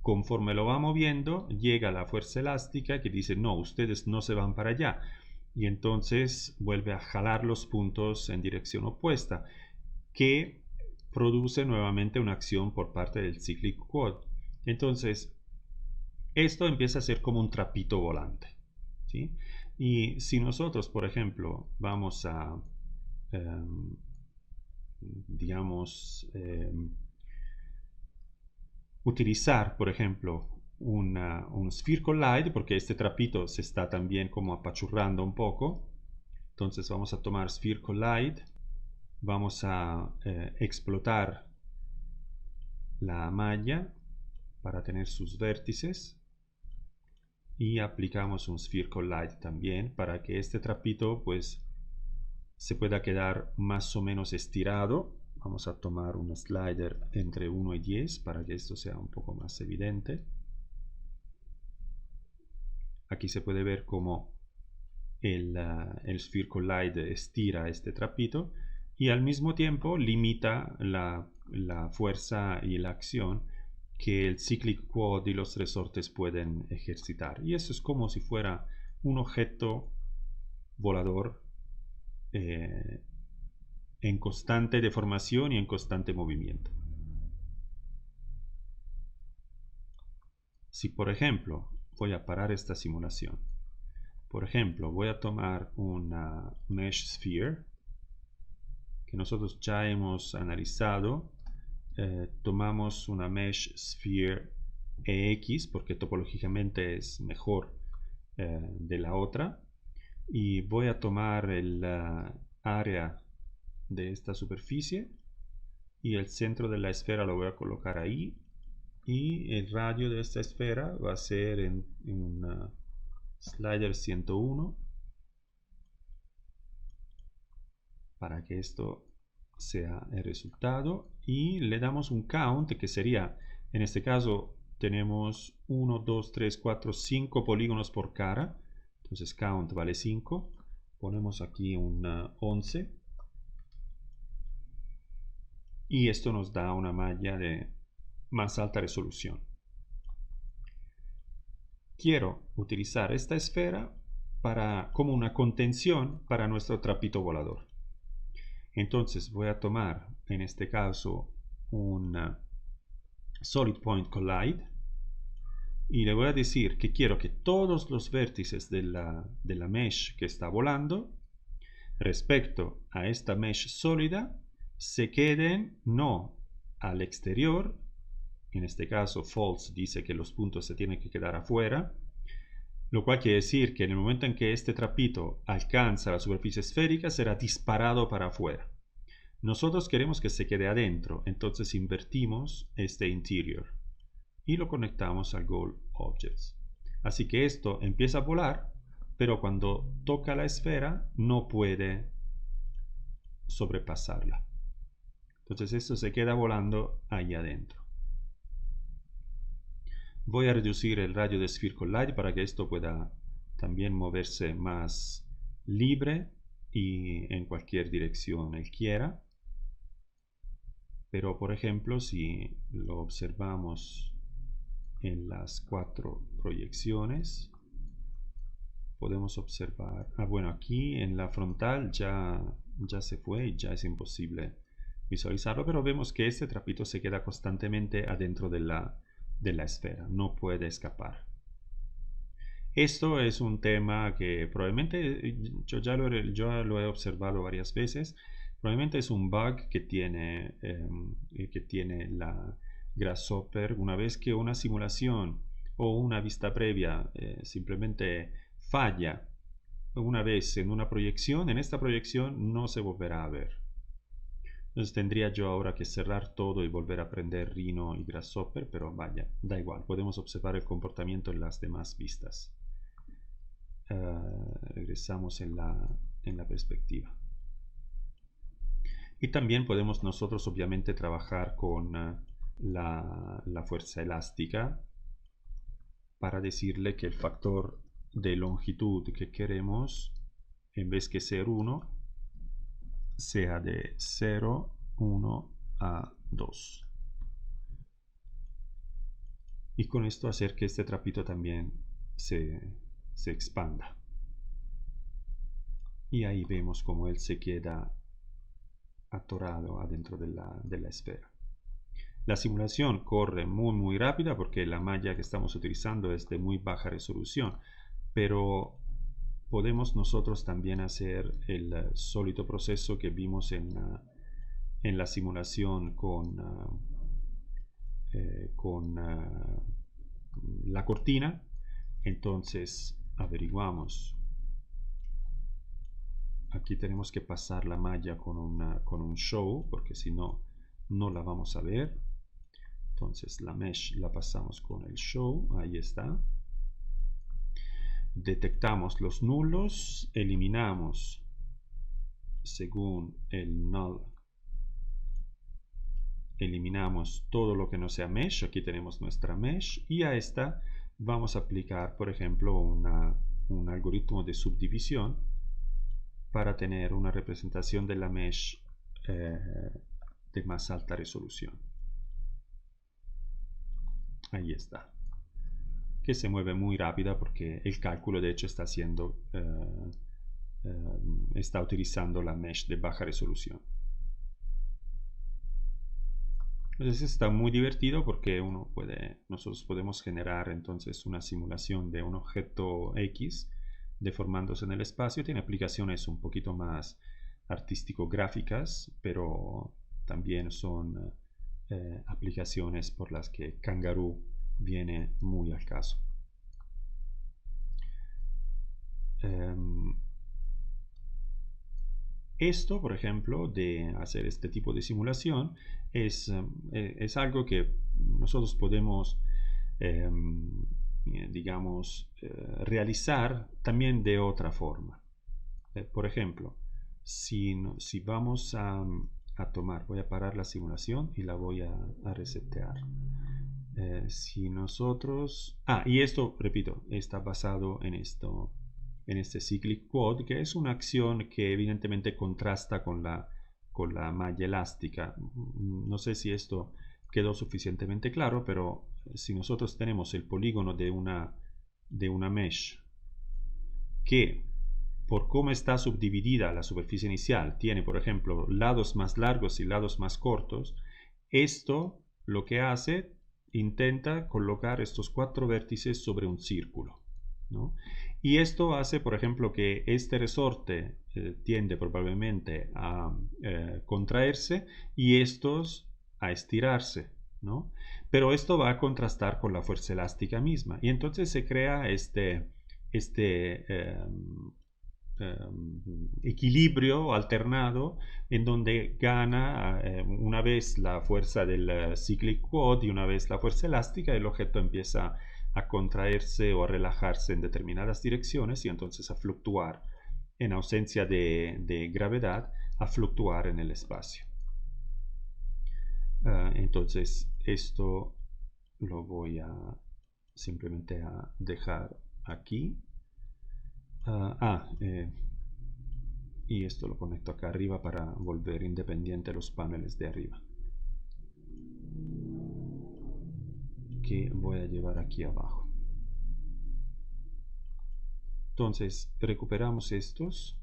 [SPEAKER 1] Conforme lo va moviendo, llega la fuerza elástica que dice no, ustedes no se van para allá, y entonces vuelve a jalar los puntos en dirección opuesta, que produce nuevamente una acción por parte del Cyclic Quad. Entonces esto empieza a ser como un trapito volante, ¿sí? Y si nosotros, por ejemplo, vamos a digamos, utilizar, por ejemplo, un Sphere Collide, porque este trapito se está también como apachurrando un poco. Entonces vamos a tomar Sphere Collide, vamos a explotar la malla para tener sus vértices y aplicamos un Sphere Collide también para que este trapito pues se pueda quedar más o menos estirado. Vamos a tomar un slider entre 1 y 10 para que esto sea un poco más evidente. Aquí se puede ver cómo el Sphere Collide estira este trapito y al mismo tiempo limita la fuerza y la acción que el Cyclic Quad y los resortes pueden ejercitar. Y eso es como si fuera un objeto volador en constante deformación y en constante movimiento. Si por ejemplo voy a parar esta simulación, por ejemplo voy a tomar una Mesh Sphere que nosotros ya hemos analizado, tomamos una Mesh Sphere EX porque topológicamente es mejor de la otra, y voy a tomar el área de esta superficie y el centro de la esfera lo voy a colocar ahí, y el radio de esta esfera va a ser en un slider 101 para que esto sea el resultado, y le damos un count que sería, en este caso tenemos 1, 2, 3, 4, 5 polígonos por cara, entonces count vale 5, ponemos aquí un 11 y esto nos da una malla de más alta resolución. Quiero utilizar esta esfera como una contención para nuestro trapito volador. Entonces voy a tomar en este caso un Solid Point Collide y le voy a decir que quiero que todos los vértices de la mesh que está volando respecto a esta mesh sólida se queden no al exterior, en este caso false dice que los puntos se tienen que quedar afuera, lo cual quiere decir que en el momento en que este trapito alcanza la superficie esférica será disparado para afuera. Nosotros queremos que se quede adentro, entonces invertimos este interior y lo conectamos al Goal Objects. Así que esto empieza a volar, pero cuando toca la esfera no puede sobrepasarla. Entonces esto se queda volando ahí adentro. Voy a reducir el radio de Sphere Collide para que esto pueda también moverse más libre y en cualquier dirección él quiera. Pero por ejemplo, si lo observamos en las 4 proyecciones, podemos observar, bueno, aquí en la frontal ya se fue y ya es imposible visualizarlo, pero vemos que este trapito se queda constantemente adentro de la esfera, no puede escapar. Esto es un tema que probablemente yo lo he observado varias veces. Probablemente es un bug que tiene la Grasshopper. Una vez que una simulación o una vista previa simplemente falla una vez en una proyección, en esta proyección no se volverá a ver. Entonces tendría yo ahora que cerrar todo y volver a aprender Rhino y Grasshopper, pero vaya, da igual, podemos observar el comportamiento en las demás vistas. Regresamos en la perspectiva. Y también podemos nosotros obviamente trabajar con la fuerza elástica para decirle que el factor de longitud que queremos, en vez que ser 1, sea de 0, 1 a 2. Y con esto hacer que este trapito también se expanda. Y ahí vemos cómo él se queda atorado adentro de la esfera. La simulación corre muy rápida porque la malla que estamos utilizando es de muy baja resolución, pero podemos nosotros también hacer el sólido proceso que vimos en la simulación con la cortina. Entonces averiguamos, aquí tenemos que pasar la malla con un show porque si no, no la vamos a ver. Entonces la mesh la pasamos con el show, ahí está. Detectamos los nulos, eliminamos según el null, eliminamos todo lo que no sea mesh. Aquí tenemos nuestra mesh y a esta vamos a aplicar, por ejemplo, un algoritmo de subdivisión para tener una representación de la mesh de más alta resolución. Ahí está, que se mueve muy rápida porque el cálculo de hecho está haciendo está utilizando la mesh de baja resolución. Entonces está muy divertido porque nosotros podemos generar entonces una simulación de un objeto X deformándose en el espacio. Tiene aplicaciones un poquito más artístico-gráficas, pero también son aplicaciones por las que Kangaroo viene muy al caso. Esto, por ejemplo, de hacer este tipo de simulación es algo que nosotros podemos, digamos, realizar también de otra forma. Por ejemplo, si vamos a tomar, voy a parar la simulación y la voy a resetear. Si nosotros... y esto, repito, está basado en este cyclic quad, que es una acción que evidentemente contrasta con la malla elástica. No sé si esto quedó suficientemente claro, pero si nosotros tenemos el polígono de una mesh que por cómo está subdividida la superficie inicial tiene, por ejemplo, lados más largos y lados más cortos, esto lo que hace, intenta colocar estos 4 vértices sobre un círculo, ¿no? Y esto hace, por ejemplo, que este resorte tiende probablemente a contraerse y estos a estirarse, ¿no? Pero esto va a contrastar con la fuerza elástica misma y entonces se crea este equilibrio alternado en donde gana una vez la fuerza del cyclic quad y una vez la fuerza elástica, el objeto empieza a contraerse o a relajarse en determinadas direcciones y entonces a fluctuar en ausencia de gravedad, a fluctuar en el espacio. Entonces esto lo voy a simplemente a dejar aquí. Y esto lo conecto acá arriba para volver independiente los paneles de arriba, que voy a llevar aquí abajo. Entonces recuperamos estos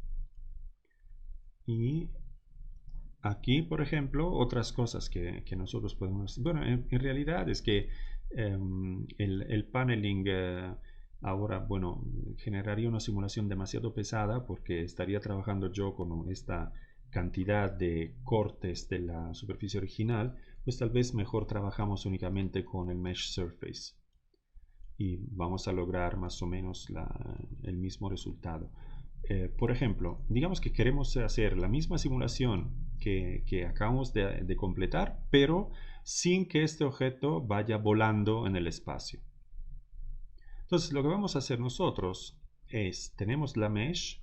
[SPEAKER 1] y aquí, por ejemplo, otras cosas que nosotros podemos... Bueno, en realidad es que el paneling ahora, bueno, generaría una simulación demasiado pesada porque estaría trabajando yo con esta cantidad de cortes de la superficie original, pues tal vez mejor trabajamos únicamente con el mesh surface y vamos a lograr más o menos el mismo resultado. Por ejemplo, digamos que queremos hacer la misma simulación que acabamos de completar, pero sin que este objeto vaya volando en el espacio. Entonces, lo que vamos a hacer nosotros es, tenemos la mesh,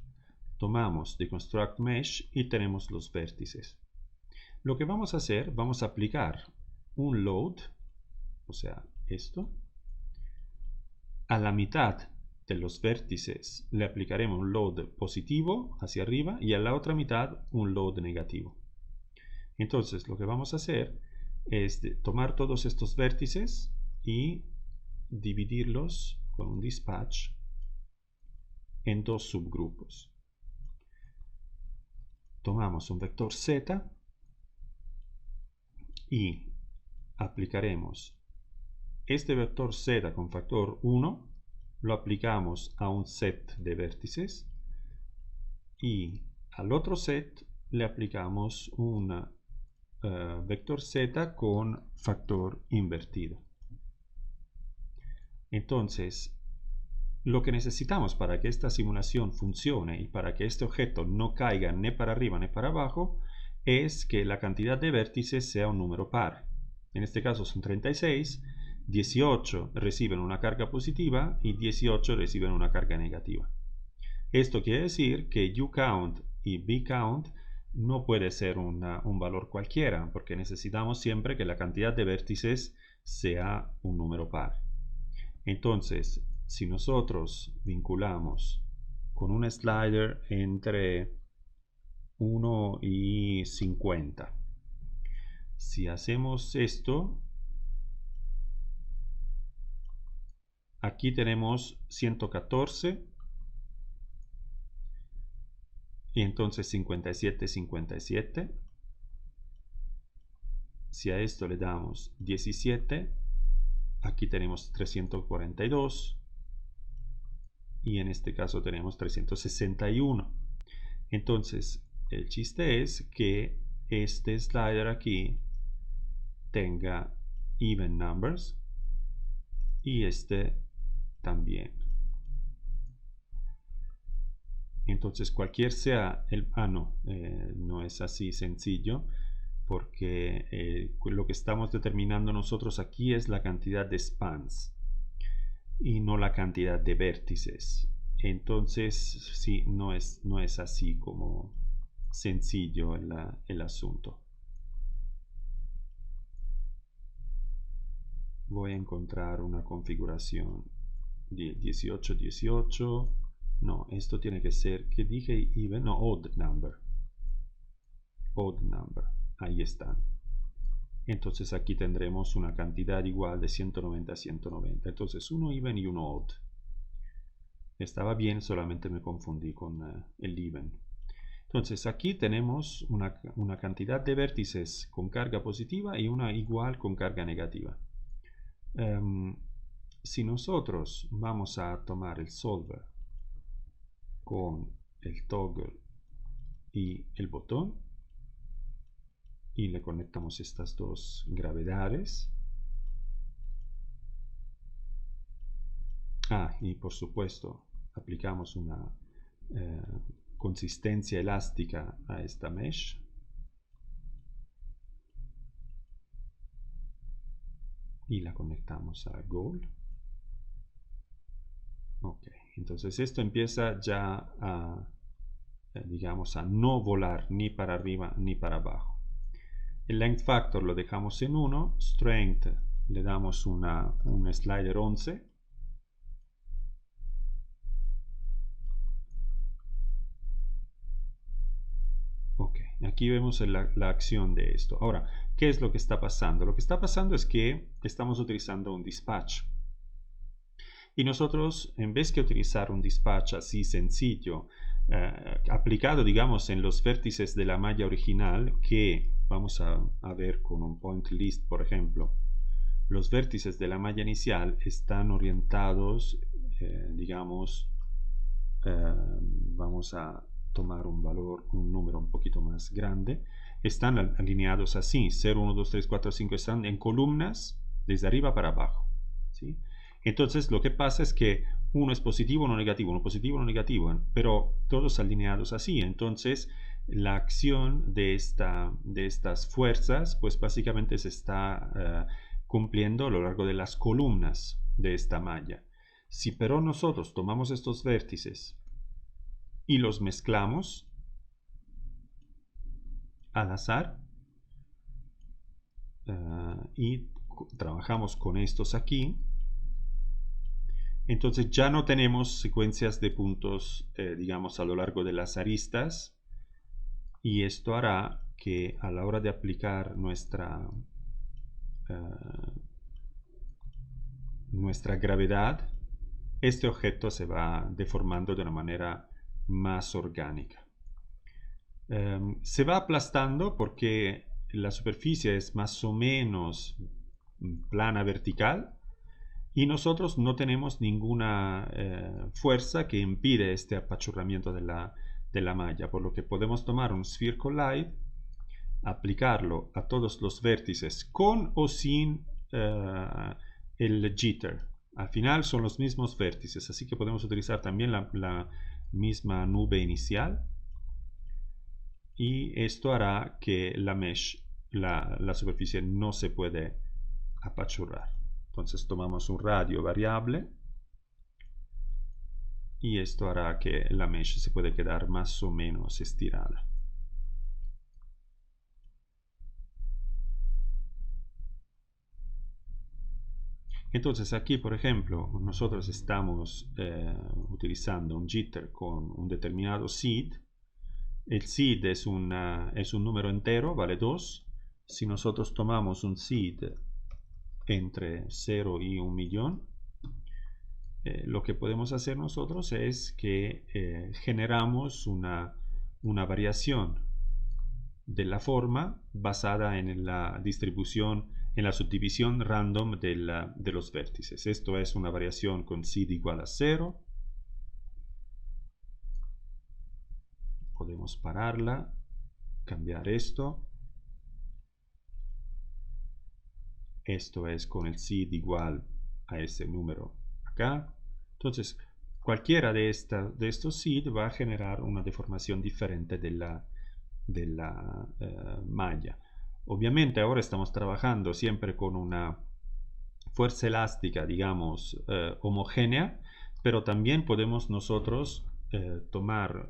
[SPEAKER 1] tomamos deconstruct mesh y tenemos los vértices. Lo que vamos a hacer, vamos a aplicar un load, o sea, esto. A la mitad de los vértices le aplicaremos un load positivo hacia arriba y a la otra mitad un load negativo. Entonces lo que vamos a hacer es tomar todos estos vértices y dividirlos con un dispatch en 2 subgrupos. Tomamos un vector z y aplicaremos este vector z con factor 1, lo aplicamos a un set de vértices y al otro set le aplicamos un vector z con factor invertido. Entonces, lo que necesitamos para que esta simulación funcione y para que este objeto no caiga ni para arriba ni para abajo es que la cantidad de vértices sea un número par. En este caso son 36, 18 reciben una carga positiva y 18 reciben una carga negativa. Esto quiere decir que uCount y vCount no puede ser un valor cualquiera, porque necesitamos siempre que la cantidad de vértices sea un número par. Entonces, si nosotros vinculamos con un slider entre 1 y 50, si hacemos esto, aquí tenemos 114 y entonces 57, 57. si a esto le damos 17, aquí tenemos 342 y en este caso tenemos 361. Entonces, el chiste es que este slider aquí tenga even numbers y este también. Entonces, cualquier sea el... no es así sencillo, porque lo que estamos determinando nosotros aquí es la cantidad de spans y no la cantidad de vértices. Entonces, sí, no es así como sencillo el asunto. Voy a encontrar una configuración de 18, 18. No, esto tiene que ser, ¿qué dije? Even, no, odd number. Odd number. Ahí están. Entonces aquí tendremos una cantidad igual de 190 a 190. Entonces uno even y uno odd. Estaba bien, solamente me confundí con el even. Entonces aquí tenemos una cantidad de vértices con carga positiva y una igual con carga negativa. Si nosotros vamos a tomar el solver con el toggle y el botón y le conectamos estas dos gravedades. Y por supuesto aplicamos una consistencia elástica a esta mesh. Y la conectamos a goal. Ok, entonces esto empieza ya a, digamos, a no volar ni para arriba ni para abajo. El length factor lo dejamos en 1, strength le damos un slider 11. Ok, aquí vemos la acción de esto. Ahora, ¿qué es lo que está pasando? Lo que está pasando es que estamos utilizando un dispatch. Y nosotros, en vez que utilizar un dispatch así sencillo, aplicado, digamos, en los vértices de la malla original, que vamos a ver con un point list, por ejemplo, los vértices de la malla inicial están orientados, digamos, vamos a tomar un número un poquito más grande, están alineados así, 0, 1, 2, 3, 4, 5, están en columnas desde arriba para abajo, ¿sí? Entonces lo que pasa es que uno es positivo, uno negativo, uno positivo, uno negativo, pero todos alineados así. Entonces la acción de estas fuerzas, pues básicamente se está cumpliendo a lo largo de las columnas de esta malla. Si pero nosotros tomamos estos vértices y los mezclamos al azar y trabajamos con estos aquí, entonces ya no tenemos secuencias de puntos, digamos, a lo largo de las aristas, y esto hará que a la hora de aplicar nuestra gravedad, este objeto se va deformando de una manera más orgánica. Se va aplastando porque la superficie es más o menos plana vertical y nosotros no tenemos ninguna fuerza que impide este apachurramiento de la malla, por lo que podemos tomar un Sphere Collide, aplicarlo a todos los vértices con o sin el jitter. Al final son los mismos vértices, así que podemos utilizar también la misma nube inicial, y esto hará que la mesh, la superficie, no se puede apachurrar. Entonces tomamos un radio variable y esto hará que la mesh se puede quedar más o menos estirada. Entonces aquí, por ejemplo, nosotros estamos utilizando un jitter con un determinado seed. El seed es un número entero, vale 2. Si nosotros tomamos un seed entre 0 y 1 millón, lo que podemos hacer nosotros es que generamos una variación de la forma basada en la distribución, en la subdivisión random de los vértices. Esto es una variación con seed igual a 0. Podemos pararla, cambiar esto. Esto es con el seed igual a ese número acá. Entonces, cualquiera de estos seed va a generar una deformación diferente de la malla. Obviamente ahora estamos trabajando siempre con una fuerza elástica, digamos, homogénea, pero también podemos nosotros tomar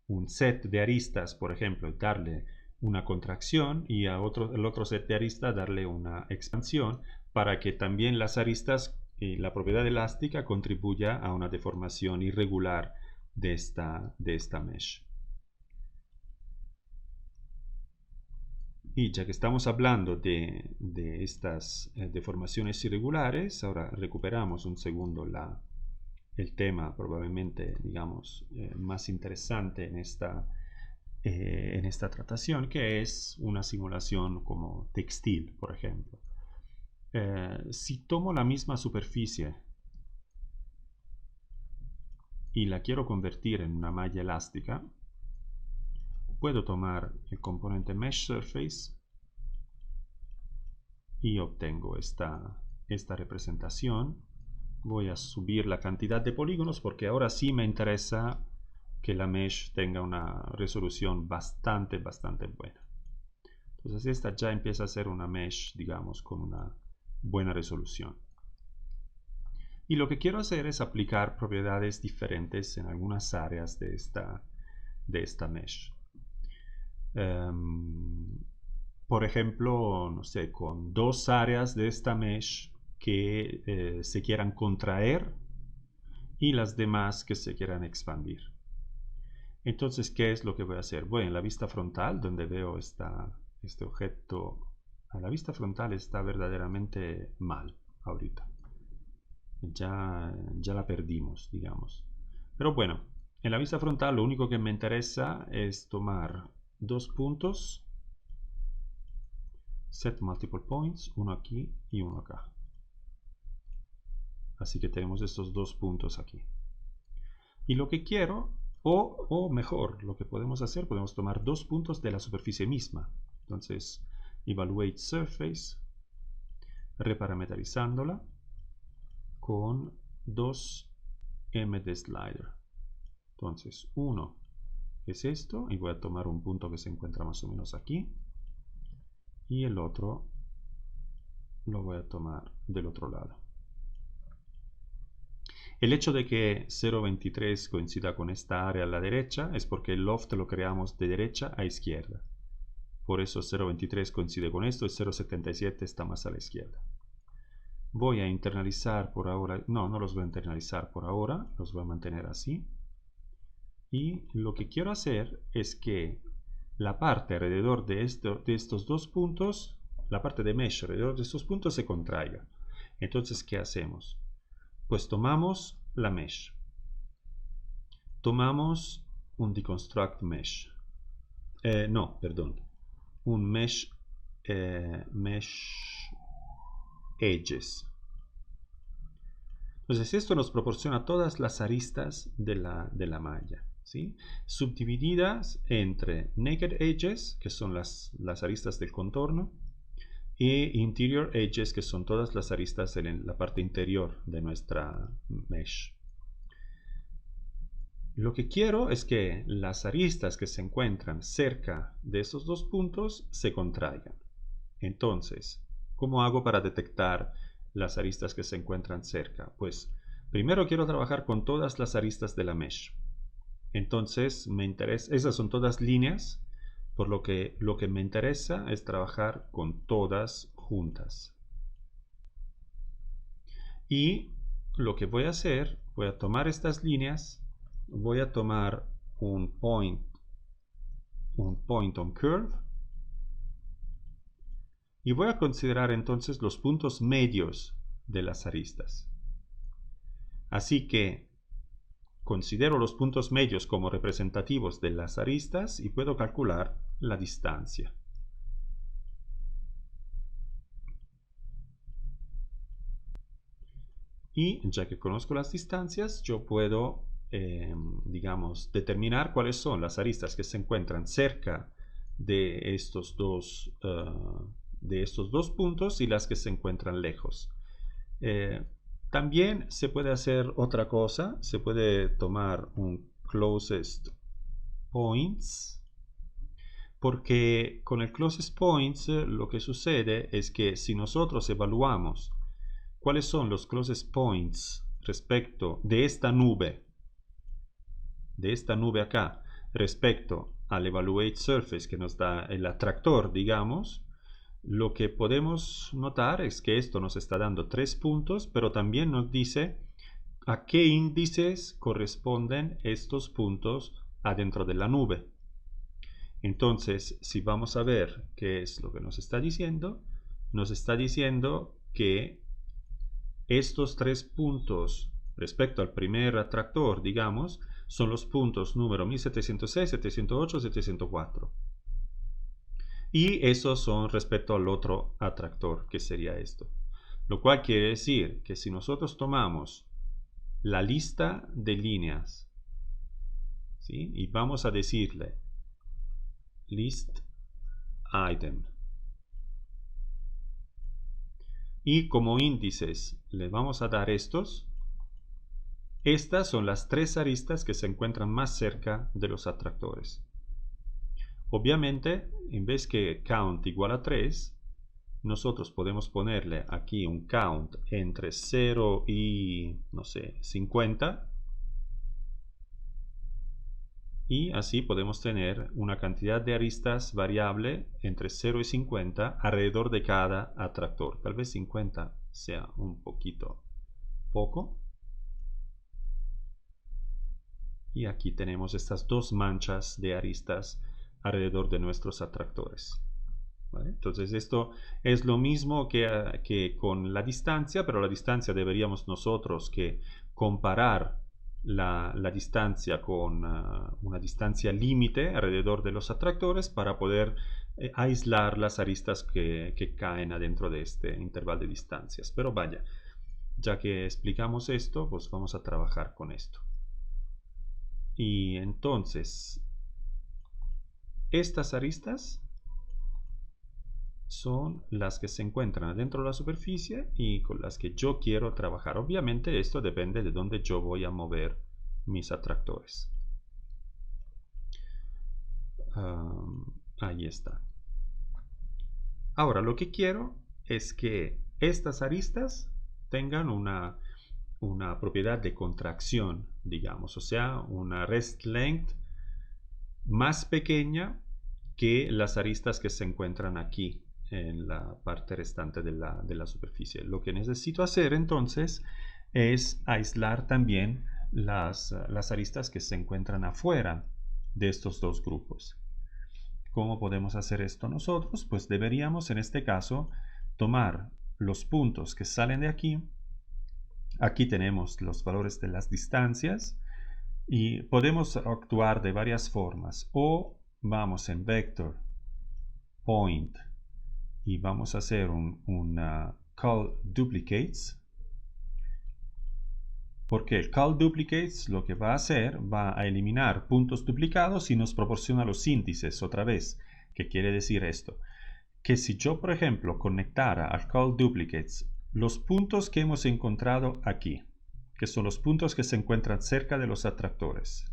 [SPEAKER 1] un set de aristas, por ejemplo, y darle una contracción y el otro set de aristas darle una expansión para que también las aristas y la propiedad elástica contribuya a una deformación irregular de esta mesh. Y ya que estamos hablando de estas deformaciones irregulares, ahora recuperamos un segundo el tema probablemente, digamos, más interesante en esta tratación, que es una simulación como textil, por ejemplo. Si tomo la misma superficie y la quiero convertir en una malla elástica, puedo tomar el componente Mesh Surface y obtengo esta representación. Voy a subir la cantidad de polígonos porque ahora sí me interesa que la mesh tenga una resolución bastante buena. Entonces esta ya empieza a ser una mesh, digamos, con una buena resolución. Y lo que quiero hacer es aplicar propiedades diferentes en algunas áreas de esta mesh. Por ejemplo, no sé, con dos áreas de esta mesh que se quieran contraer y las demás que se quieran expandir. Entonces, ¿qué es lo que voy a hacer? Voy en la vista frontal, donde veo este objeto. A la vista frontal está verdaderamente mal ahorita. Ya la perdimos, digamos. Pero bueno, en la vista frontal lo único que me interesa es tomar dos puntos, set multiple points, uno aquí y uno acá. Así que tenemos estos dos puntos aquí. Y lo que quiero, o mejor, lo que podemos hacer, podemos tomar dos puntos de la superficie misma. Entonces, evaluate surface, reparametrizándola con 2m de slider. Entonces, uno es esto, y voy a tomar un punto que se encuentra más o menos aquí. Y el otro lo voy a tomar del otro lado. El hecho de que 0.23 coincida con esta área a la derecha es porque el loft lo creamos de derecha a izquierda. Por eso 0.23 coincide con esto y 0.77 está más a la izquierda. Voy a internalizar por ahora, no los voy a internalizar por ahora, los voy a mantener así. Y lo que quiero hacer es que la parte alrededor de estos dos puntos, la parte de mesh alrededor de estos puntos se contraiga. Entonces, ¿qué hacemos? Pues tomamos la mesh. Tomamos un deconstruct mesh. Un mesh edges. Entonces, esto nos proporciona todas las aristas de la malla, ¿sí? Subdivididas entre naked edges, que son las aristas del contorno, y interior edges, que son todas las aristas en la parte interior de nuestra mesh. Lo que quiero es que las aristas que se encuentran cerca de esos dos puntos se contraigan. Entonces, ¿cómo hago para detectar las aristas que se encuentran cerca? Pues primero quiero trabajar con todas las aristas de la mesh. Entonces, esas son todas líneas, por lo que me interesa es trabajar con todas juntas. Y lo que voy a hacer, voy a tomar estas líneas, voy a tomar un point on curve, y voy a considerar entonces los puntos medios de las aristas. Así que considero los puntos medios como representativos de las aristas y puedo calcular la distancia. Y ya que conozco las distancias, yo puedo, digamos, determinar cuáles son las aristas que se encuentran cerca de estos dos puntos y las que se encuentran lejos. También se puede hacer otra cosa, se puede tomar un closest points, porque con el closest points lo que sucede es que si nosotros evaluamos cuáles son los closest points respecto de esta nube acá, respecto al evaluate surface que nos da el atractor, digamos, lo que podemos notar es que esto nos está dando 3 puntos, pero también nos dice a qué índices corresponden estos puntos adentro de la nube. Entonces, si vamos a ver qué es lo que nos está diciendo que estos 3 puntos respecto al primer atractor, digamos, son los puntos número 1706, 708, 704. Y esos son respecto al otro atractor, que sería esto. Lo cual quiere decir que si nosotros tomamos la lista de líneas, ¿sí?, y vamos a decirle list item, y como índices le vamos a dar estos, estas son las 3 aristas que se encuentran más cerca de los atractores. Obviamente, en vez que count igual a 3, nosotros podemos ponerle aquí un count entre 0 y, no sé, 50. Y así podemos tener una cantidad de aristas variable entre 0 y 50 alrededor de cada atractor. Tal vez 50 sea un poquito poco. Y aquí tenemos estas 2 manchas de aristas alrededor de nuestros atractores. ¿Vale? Entonces esto es lo mismo que con la distancia, pero la distancia deberíamos nosotros que comparar la distancia con una distancia límite alrededor de los atractores para poder aislar las aristas que caen adentro de este intervalo de distancias. Pero vaya, ya que explicamos esto, pues vamos a trabajar con esto. Y entonces, estas aristas son las que se encuentran dentro de la superficie y con las que yo quiero trabajar. Obviamente esto depende de dónde yo voy a mover mis atractores. Ahí está. Ahora lo que quiero es que estas aristas tengan una propiedad de contracción, digamos, o sea, una rest length más pequeña que las aristas que se encuentran aquí en la parte restante de la superficie. Lo que necesito hacer entonces es aislar también las aristas que se encuentran afuera de estos dos grupos. ¿Cómo podemos hacer esto nosotros? Pues deberíamos en este caso tomar los puntos que salen de aquí. Aquí tenemos los valores de las distancias y podemos actuar de varias formas. O vamos en vector point y vamos a hacer un call duplicates, porque el call duplicates lo que va a hacer va a eliminar puntos duplicados y nos proporciona los índices otra vez. ¿Qué quiere decir esto? Que si yo, por ejemplo, conectara al call duplicates los puntos que hemos encontrado aquí, que son los puntos que se encuentran cerca de los atractores,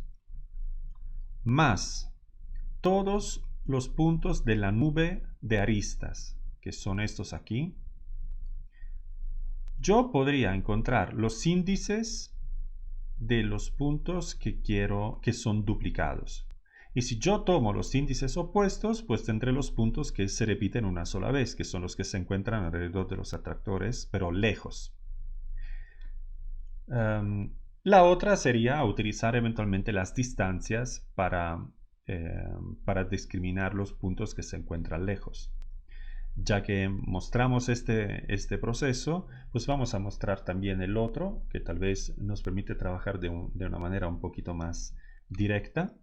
[SPEAKER 1] más todos los puntos de la nube de aristas, que son estos aquí, yo podría encontrar los índices de los puntos que quiero que son duplicados. Y si yo tomo los índices opuestos, pues tendré los puntos que se repiten una sola vez, que son los que se encuentran alrededor de los atractores, pero lejos. La otra sería utilizar eventualmente las distancias para discriminar los puntos que se encuentran lejos. Ya que mostramos este proceso, pues vamos a mostrar también el otro, que tal vez nos permite trabajar de una manera un poquito más directa.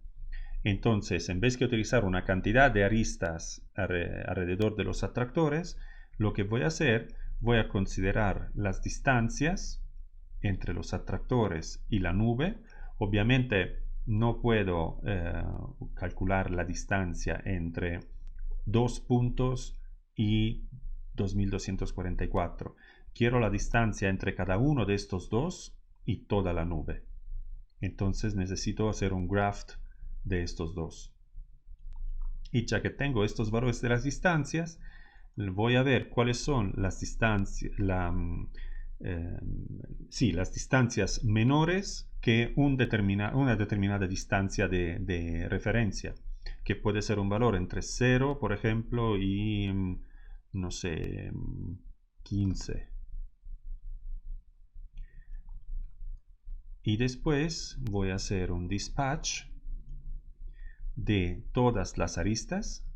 [SPEAKER 1] Entonces, en vez de utilizar una cantidad de aristas alrededor de los atractores, lo que voy a hacer, voy a considerar las distancias entre los atractores y la nube. Obviamente no puedo calcular la distancia entre 2 puntos y 2244. Quiero la distancia entre cada uno de estos dos y toda la nube. Entonces necesito hacer un graph de estos dos. Y ya que tengo estos valores de las distancias, voy a ver cuáles son las distancias, las distancias menores que una determinada distancia de referencia, que puede ser un valor entre 0, por ejemplo, y, no sé, 15. Y después voy a hacer un dispatch de todas las aristas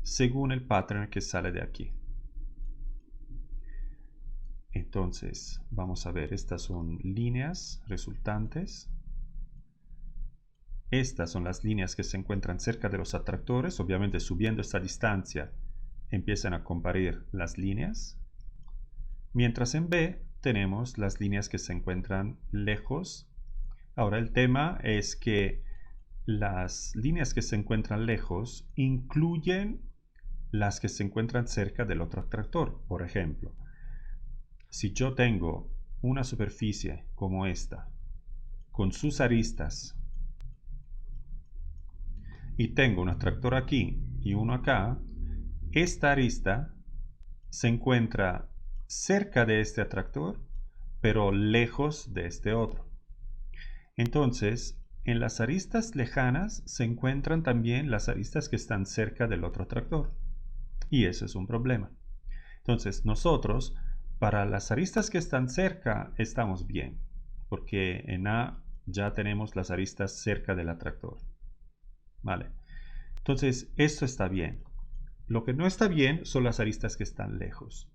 [SPEAKER 1] según el pattern que sale de aquí. Entonces, vamos a ver, estas son líneas resultantes. Estas son las líneas que se encuentran cerca de los atractores. Obviamente, subiendo esta distancia, empiezan a comparar las líneas. Mientras en B tenemos las líneas que se encuentran lejos. Ahora, el tema es que las líneas que se encuentran lejos incluyen las que se encuentran cerca del otro atractor. Por ejemplo, si yo tengo una superficie como esta, con sus aristas, y tengo un atractor aquí y uno acá, esta arista se encuentra cerca de este atractor, pero lejos de este otro. Entonces, en las aristas lejanas se encuentran también las aristas que están cerca del otro atractor. Y eso es un problema. Entonces, nosotros, para las aristas que están cerca, estamos bien, porque en A ya tenemos las aristas cerca del atractor. Vale. Entonces, esto está bien. Lo que no está bien son las aristas que están lejos.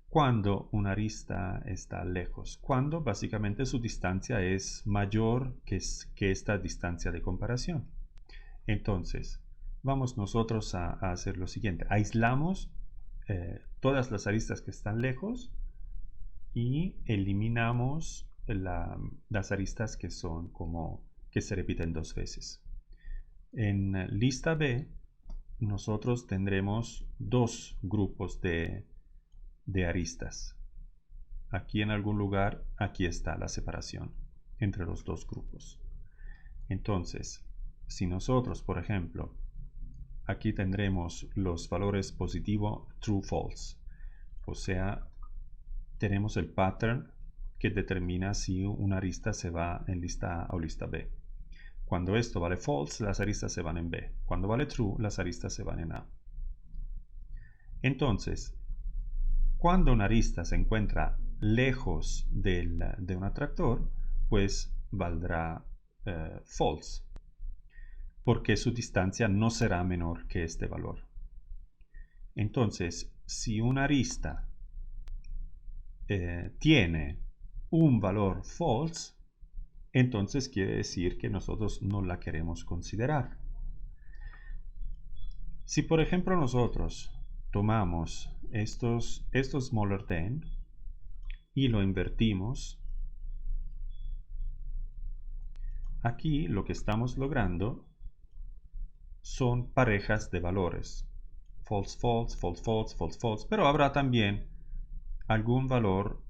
[SPEAKER 1] Cuando una arista está lejos, cuando básicamente su distancia es mayor que esta distancia de comparación. Entonces, vamos nosotros a hacer lo siguiente. Aislamos todas las aristas que están lejos y eliminamos las aristas que son que se repiten dos veces. En lista B, nosotros tendremos dos grupos de aristas. Aquí en algún lugar, aquí está la separación entre los dos grupos. Entonces, si nosotros, por ejemplo, aquí tendremos los valores positivo, true, false. O sea, tenemos el pattern que determina si una arista se va en lista A o lista B. Cuando esto vale false, las aristas se van en B. Cuando vale true, las aristas se van en A. Entonces, cuando una arista se encuentra lejos de un atractor, pues valdrá false, porque su distancia no será menor que este valor. Entonces, si una arista tiene un valor false, entonces quiere decir que nosotros no la queremos considerar. Si por ejemplo nosotros tomamos estos smaller than y lo invertimos, aquí lo que estamos logrando son parejas de valores. False, false, false, false, false, false. Pero habrá también algún valor.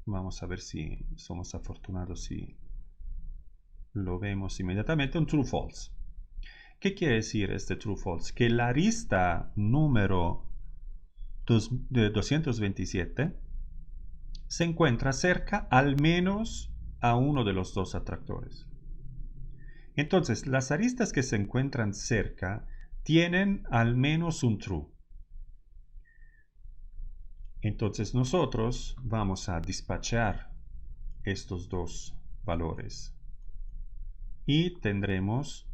[SPEAKER 1] Vamos a ver si somos afortunados si lo vemos inmediatamente. Un true, false. ¿Qué quiere decir este true, false? Que la arista número 227 se encuentra cerca al menos a uno de los dos atractores. Entonces, las aristas que se encuentran cerca tienen al menos un true. Entonces nosotros vamos a dispatchar estos dos valores y tendremos,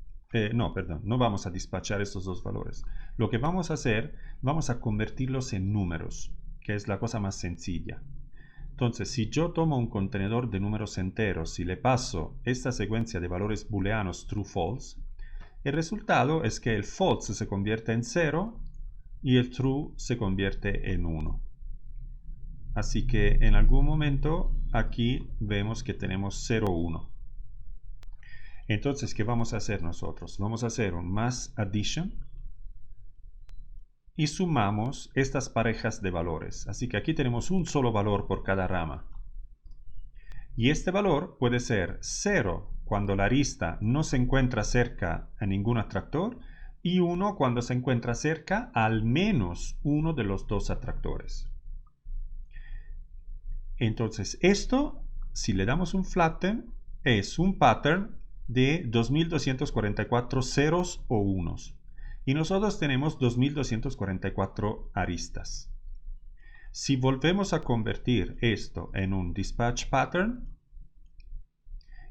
[SPEAKER 1] no vamos a dispatchar estos dos valores. Lo que vamos a hacer, vamos a convertirlos en números, que es la cosa más sencilla. Entonces, si yo tomo un contenedor de números enteros y le paso esta secuencia de valores booleanos true-false, el resultado es que el false se convierte en 0 y el true se convierte en 1. Así que en algún momento aquí vemos que tenemos 0, 1. Entonces, ¿qué vamos a hacer nosotros? Vamos a hacer un mass addition y sumamos estas parejas de valores. Así que aquí tenemos un solo valor por cada rama. Y este valor puede ser 0 cuando la arista no se encuentra cerca a ningún atractor y 1 cuando se encuentra cerca al menos uno de los dos atractores. Entonces esto, si le damos un flatten, es un pattern de 2244 ceros o unos. Y nosotros tenemos 2244 aristas. Si volvemos a convertir esto en un dispatch pattern,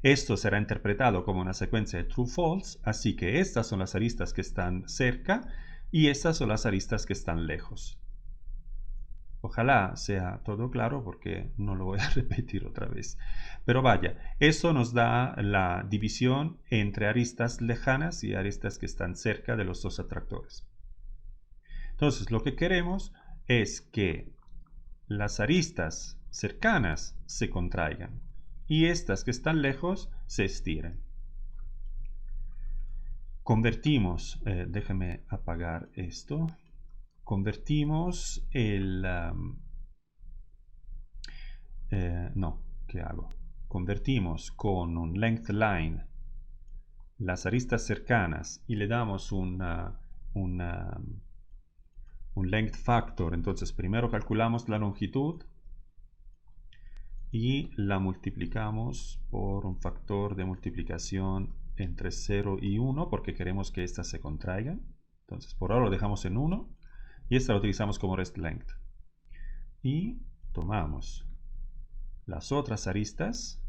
[SPEAKER 1] esto será interpretado como una secuencia de true-false, así que estas son las aristas que están cerca y estas son las aristas que están lejos. Ojalá sea todo claro porque no lo voy a repetir otra vez. Pero vaya, eso nos da la división entre aristas lejanas y aristas que están cerca de los dos atractores. Entonces, lo que queremos es que las aristas cercanas se contraigan y estas que están lejos se estiren. Convertimos, déjame apagar esto. Convertimos el... no, ¿qué hago? Convertimos con un length line las aristas cercanas y le damos un length factor. Entonces primero calculamos la longitud y la multiplicamos por un factor de multiplicación entre 0 y 1 porque queremos que éstas se contraigan. Entonces por ahora lo dejamos en 1 y esta la utilizamos como rest length. Y tomamos las otras aristas,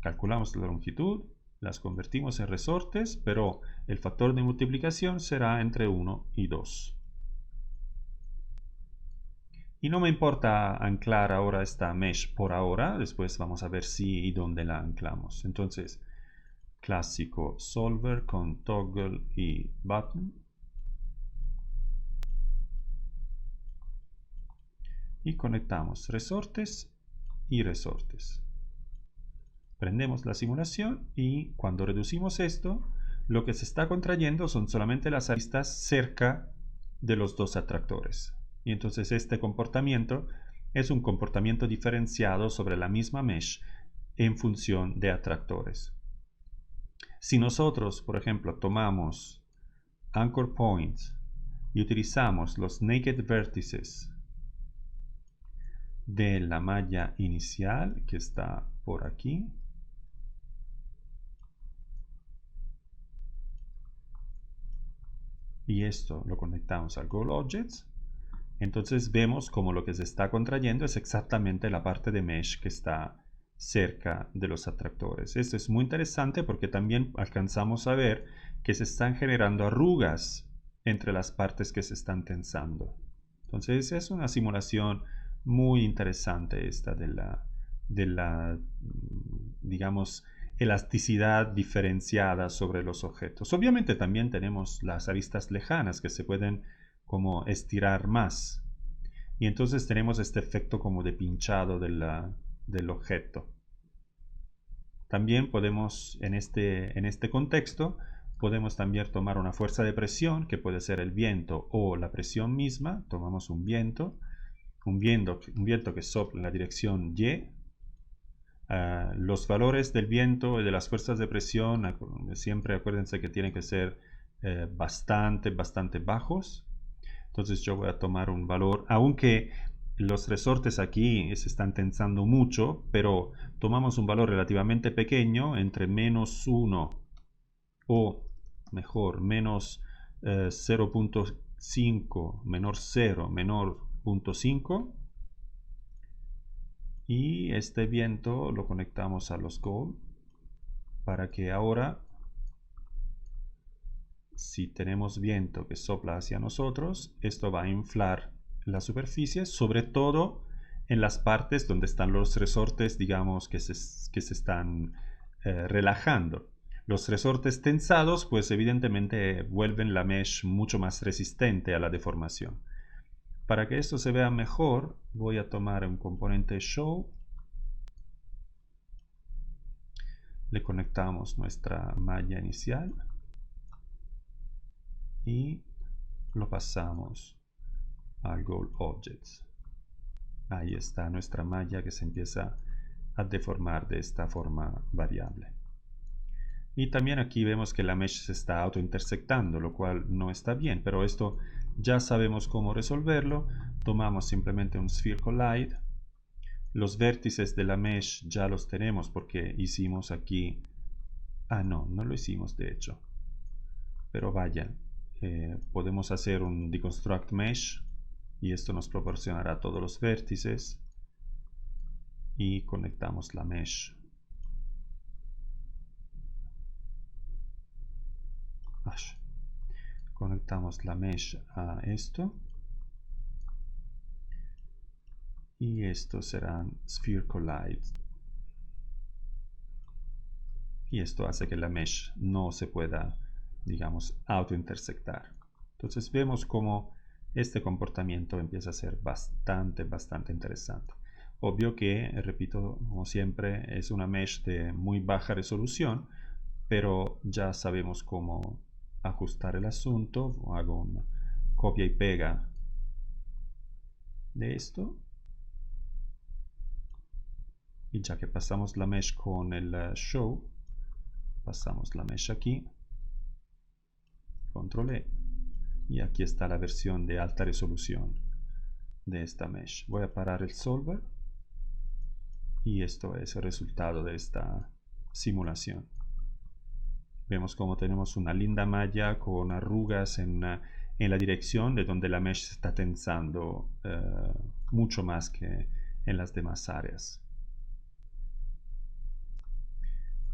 [SPEAKER 1] calculamos la longitud, las convertimos en resortes, pero el factor de multiplicación será entre 1 y 2. Y no me importa anclar ahora esta mesh por ahora, después vamos a ver si y dónde la anclamos. Entonces, clásico solver con toggle y button. Y conectamos resortes y resortes. Prendemos la simulación y cuando reducimos esto, lo que se está contrayendo son solamente las aristas cerca de los dos atractores. Y entonces este comportamiento es un comportamiento diferenciado sobre la misma mesh en función de atractores. Si nosotros, por ejemplo, tomamos anchor points y utilizamos los naked vertices de la malla inicial que está por aquí, y esto lo conectamos al Goal Objects, entonces vemos como lo que se está contrayendo es exactamente la parte de mesh que está cerca de los atractores. Esto es muy interesante porque también alcanzamos a ver que se están generando arrugas entre las partes que se están tensando. Entonces es una simulación muy interesante esta de la digamos, elasticidad diferenciada sobre los objetos. Obviamente también tenemos las aristas lejanas que se pueden como estirar más. Y entonces tenemos este efecto como de pinchado del objeto. También podemos, en este contexto, podemos también tomar una fuerza de presión, que puede ser el viento o la presión misma. Tomamos un viento que sopla en la dirección Y. Los valores del viento y de las fuerzas de presión, siempre acuérdense que tienen que ser bastante bajos. Entonces yo voy a tomar un valor, aunque los resortes aquí se están tensando mucho, pero tomamos un valor relativamente pequeño, entre menos 1 o mejor, menos 0.5, menor 0, menor 0.5. Y este viento lo conectamos a los goal para que ahora, si tenemos viento que sopla hacia nosotros, esto va a inflar la superficie, sobre todo en las partes donde están los resortes, digamos, que se están relajando. Los resortes tensados, pues evidentemente vuelven la mesh mucho más resistente a la deformación. Para que esto se vea mejor, voy a tomar un componente show. Le conectamos nuestra malla inicial y lo pasamos al Goal Objects. Ahí está nuestra malla que se empieza a deformar de esta forma variable. Y también aquí vemos que la mesh se está autointersectando, lo cual no está bien, pero esto ya sabemos cómo resolverlo. Tomamos simplemente un Sphere Collide. Los vértices de la mesh ya los tenemos porque hicimos aquí... Ah, no lo hicimos de hecho. Pero vaya, podemos hacer un Deconstruct Mesh y esto nos proporcionará todos los vértices. Y conectamos la mesh. Conectamos la mesh a esto. Y estos serán Sphere Collide. Y esto hace que la mesh no se pueda, digamos, autointersectar. Entonces vemos cómo este comportamiento empieza a ser bastante interesante. Obvio que, repito, como siempre, es una mesh de muy baja resolución, pero ya sabemos cómo ajustar el asunto. Hago una copia y pega de esto. Y ya que pasamos la mesh con el show, pasamos la mesh aquí, control E, y aquí está la versión de alta resolución de esta mesh. Voy a parar el solver y esto es el resultado de esta simulación. Vemos como tenemos una linda malla con arrugas en la dirección de donde la mesh se está tensando mucho más que en las demás áreas.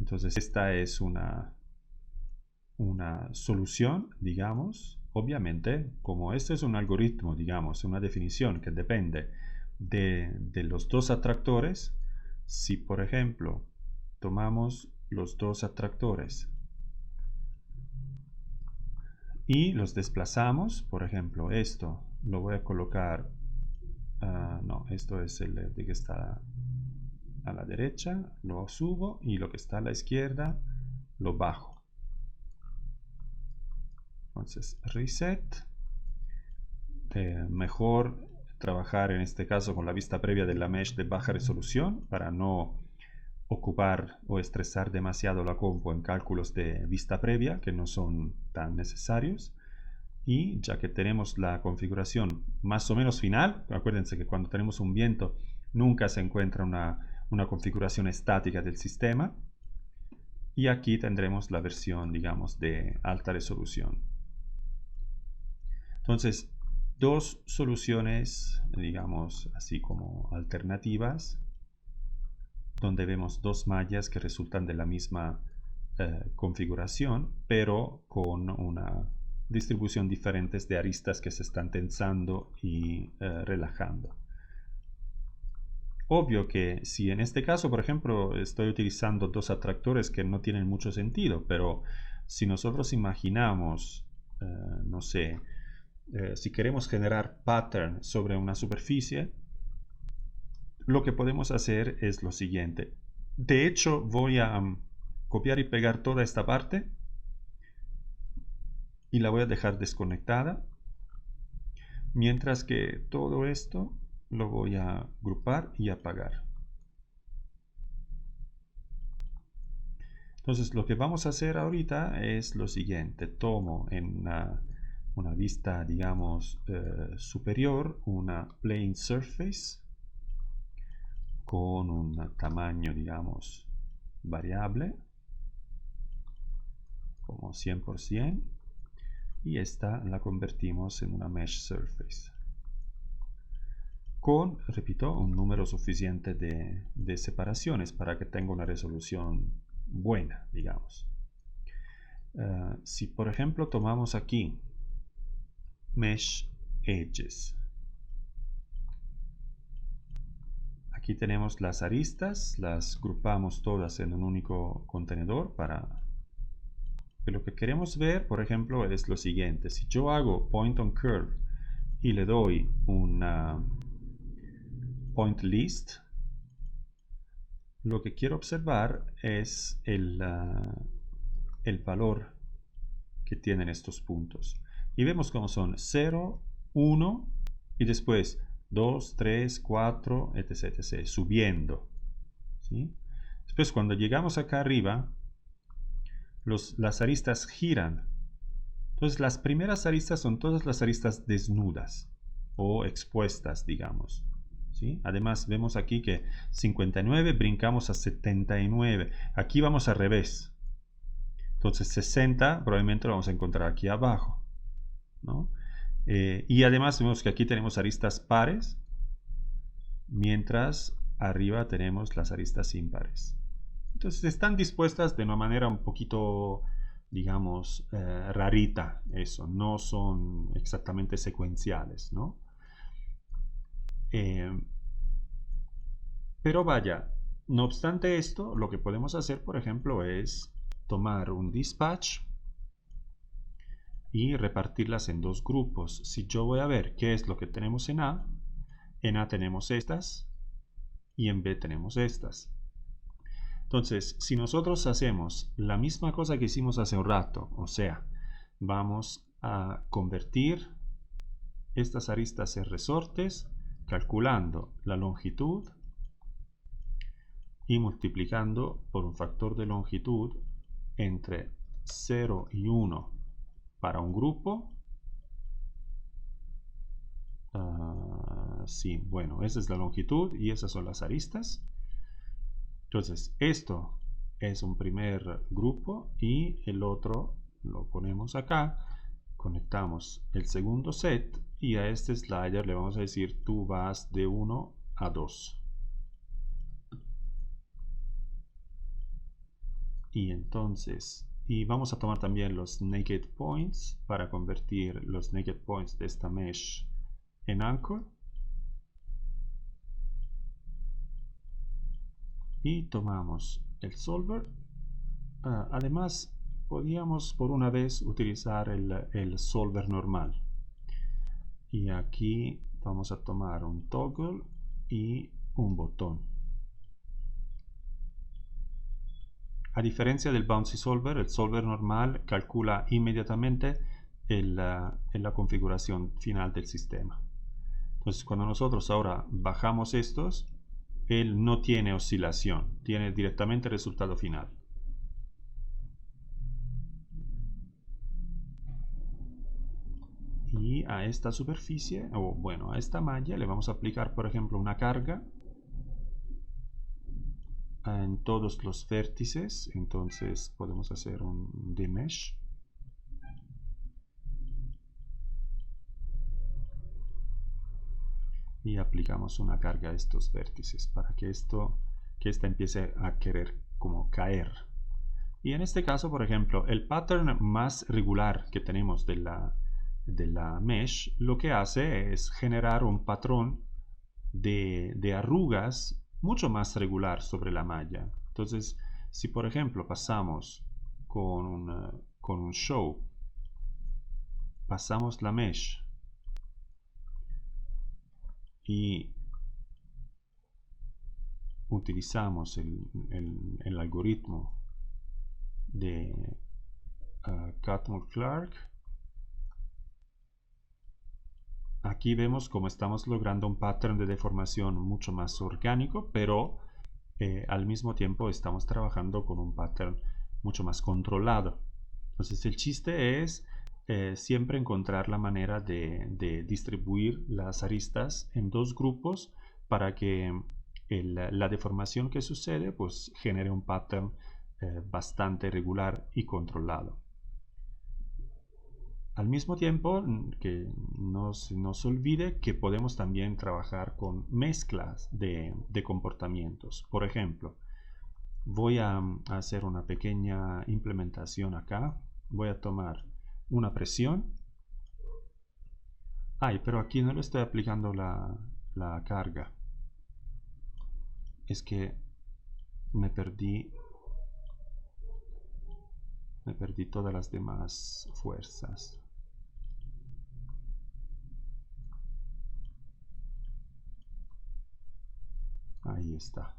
[SPEAKER 1] Entonces esta es una solución, digamos. Obviamente, como este es un algoritmo, digamos, una definición que depende de los dos atractores, si por ejemplo tomamos los dos atractores y los desplazamos, por ejemplo, esto lo voy a colocar, no, esto es el de que está a la derecha, lo subo, y lo que está a la izquierda lo bajo. Entonces reset. Mejor trabajar en este caso con la vista previa de la mesh de baja resolución para no ocupar o estresar demasiado la compu en cálculos de vista previa que no son tan necesarios. Y ya que tenemos la configuración más o menos final, acuérdense que cuando tenemos un viento nunca se encuentra una configuración estática del sistema, y aquí tendremos la versión, digamos, de alta resolución. Entonces, dos soluciones, digamos, así como alternativas, donde vemos dos mallas que resultan de la misma configuración, pero con una distribución diferente de aristas que se están tensando y relajando. Obvio que si en este caso, por ejemplo, estoy utilizando dos atractores que no tienen mucho sentido, pero si nosotros imaginamos, no sé, si queremos generar pattern sobre una superficie, lo que podemos hacer es lo siguiente. De hecho, voy a copiar y pegar toda esta parte y la voy a dejar desconectada, mientras que todo esto lo voy a agrupar y apagar. Entonces lo que vamos a hacer ahorita es lo siguiente. Tomo en una vista, digamos, superior, una plane surface con un tamaño, digamos, variable, como 100%, y esta la convertimos en una mesh surface con, repito, un número suficiente de separaciones para que tenga una resolución buena, digamos. Si por ejemplo tomamos aquí Mesh Edges Aquí tenemos las aristas, las grupamos todas en un único contenedor para... Lo que queremos ver, por ejemplo, es lo siguiente. Si yo hago point on curve y le doy una point list, lo que quiero observar es el valor que tienen estos puntos. Y vemos cómo son 0, 1 y después 2, 3, 4, etc, etc, subiendo. ¿Sí? Después cuando llegamos acá arriba, las aristas giran. Entonces las primeras aristas son todas las aristas desnudas o expuestas, digamos. ¿Sí? Además vemos aquí que 59 brincamos a 79. Aquí vamos al revés. Entonces 60 probablemente lo vamos a encontrar aquí abajo, ¿no? Y además vemos que aquí tenemos aristas pares, mientras arriba tenemos las aristas impares. Entonces están dispuestas de una manera un poquito, digamos, rarita, eso, no son exactamente secuenciales, ¿no? Pero vaya, no obstante esto, lo que podemos hacer, por ejemplo, es tomar un dispatch y repartirlas en dos grupos. Si yo voy a ver qué es lo que tenemos en A tenemos estas y en B tenemos estas. Entonces, si nosotros hacemos la misma cosa que hicimos hace un rato, o sea, vamos a convertir estas aristas en resortes calculando la longitud y multiplicando por un factor de longitud entre 0 y 1 para un grupo. Sí, bueno, esa es la longitud y esas son las aristas. Entonces, esto es un primer grupo y el otro lo ponemos acá. Conectamos el segundo set y a este slider le vamos a decir tú vas de 1 a 2. Y entonces, vamos a tomar también los naked points para convertir los naked points de esta mesh en anchor. Y tomamos el solver. Además, podríamos por una vez utilizar el solver normal. Y aquí vamos a tomar un toggle y un botón. A diferencia del bouncy solver, el solver normal calcula inmediatamente en la configuración final del sistema. Entonces, cuando nosotros ahora bajamos estos, él no tiene oscilación, tiene directamente el resultado final. Y a esta superficie, o bueno, a esta malla le vamos a aplicar, por ejemplo, una carga en todos los vértices. Entonces podemos hacer un demesh. Y aplicamos una carga a estos vértices para que esta empiece a querer como caer. Y en este caso, por ejemplo, el pattern más regular que tenemos de la mesh, lo que hace es generar un patrón de arrugas mucho más regular sobre la malla. Entonces, si por ejemplo pasamos con un show, pasamos la mesh y utilizamos el algoritmo de Catmull-Clark, aquí vemos cómo estamos logrando un patrón de deformación mucho más orgánico, pero al mismo tiempo estamos trabajando con un patrón mucho más controlado. Entonces el chiste es siempre encontrar la manera de distribuir las aristas en dos grupos para que la deformación que sucede pues genere un patrón bastante regular y controlado. Al mismo tiempo, que no se nos olvide que podemos también trabajar con mezclas de comportamientos. Por ejemplo, voy a hacer una pequeña implementación acá. Voy a tomar una presión. Pero aquí no le estoy aplicando la carga. es que me perdí todas las demás fuerzas. Ahí está.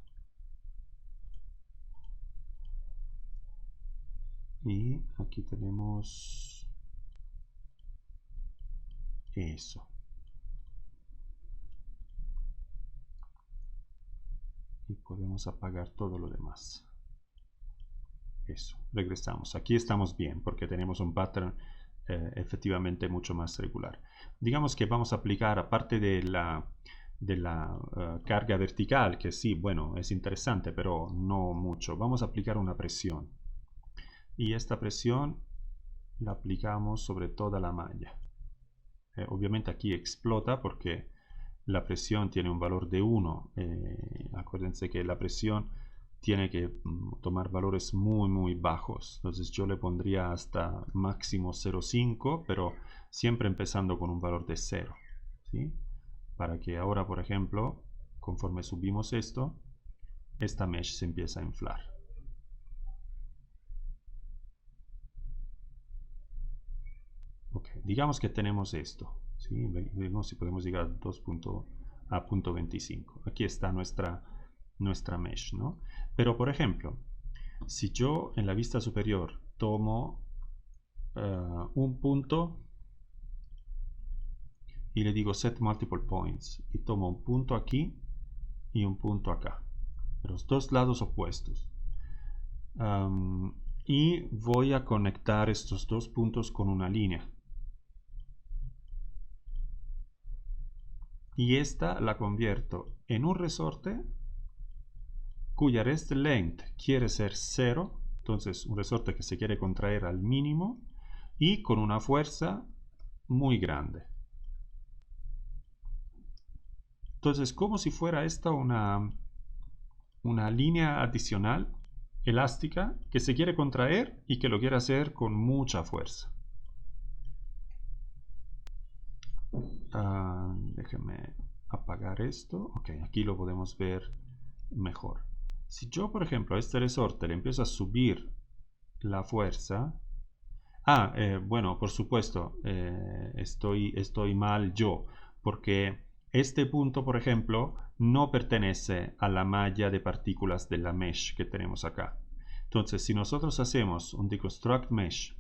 [SPEAKER 1] Y aquí tenemos eso. Y podemos apagar todo lo demás. Eso, regresamos. Aquí estamos bien porque tenemos un pattern efectivamente mucho más regular. Digamos que vamos a aplicar, aparte de la carga vertical, que sí, bueno, es interesante, pero no mucho. Vamos a aplicar una presión. Y esta presión la aplicamos sobre toda la malla. Obviamente aquí explota porque la presión tiene un valor de 1. Acuérdense que la presión tiene que tomar valores muy bajos. Entonces yo le pondría hasta máximo 0,5, pero siempre empezando con un valor de 0. ¿Sí? Para que ahora, por ejemplo, conforme subimos esto, esta mesh se empieza a inflar. Ok, digamos que tenemos esto. ¿Sí? Vemos si podemos llegar a punto 25. Aquí está nuestra mesh, ¿no? Pero, por ejemplo, si yo en la vista superior tomo un punto y le digo set multiple points y tomo un punto aquí y un punto acá, los dos lados opuestos, y voy a conectar estos dos puntos con una línea, y esta la convierto en un resorte cuya rest length quiere ser 0, entonces un resorte que se quiere contraer al mínimo y con una fuerza muy grande. Entonces, como si fuera esta una línea adicional elástica que se quiere contraer y que lo quiere hacer con mucha fuerza. Déjenme apagar esto. Ok, aquí lo podemos ver mejor. Si yo, por ejemplo, a este resorte le empiezo a subir la fuerza. Bueno, por supuesto, estoy mal yo, porque este punto, por ejemplo, no pertenece a la malla de partículas de la mesh que tenemos acá. Entonces, si nosotros hacemos un deconstruct mesh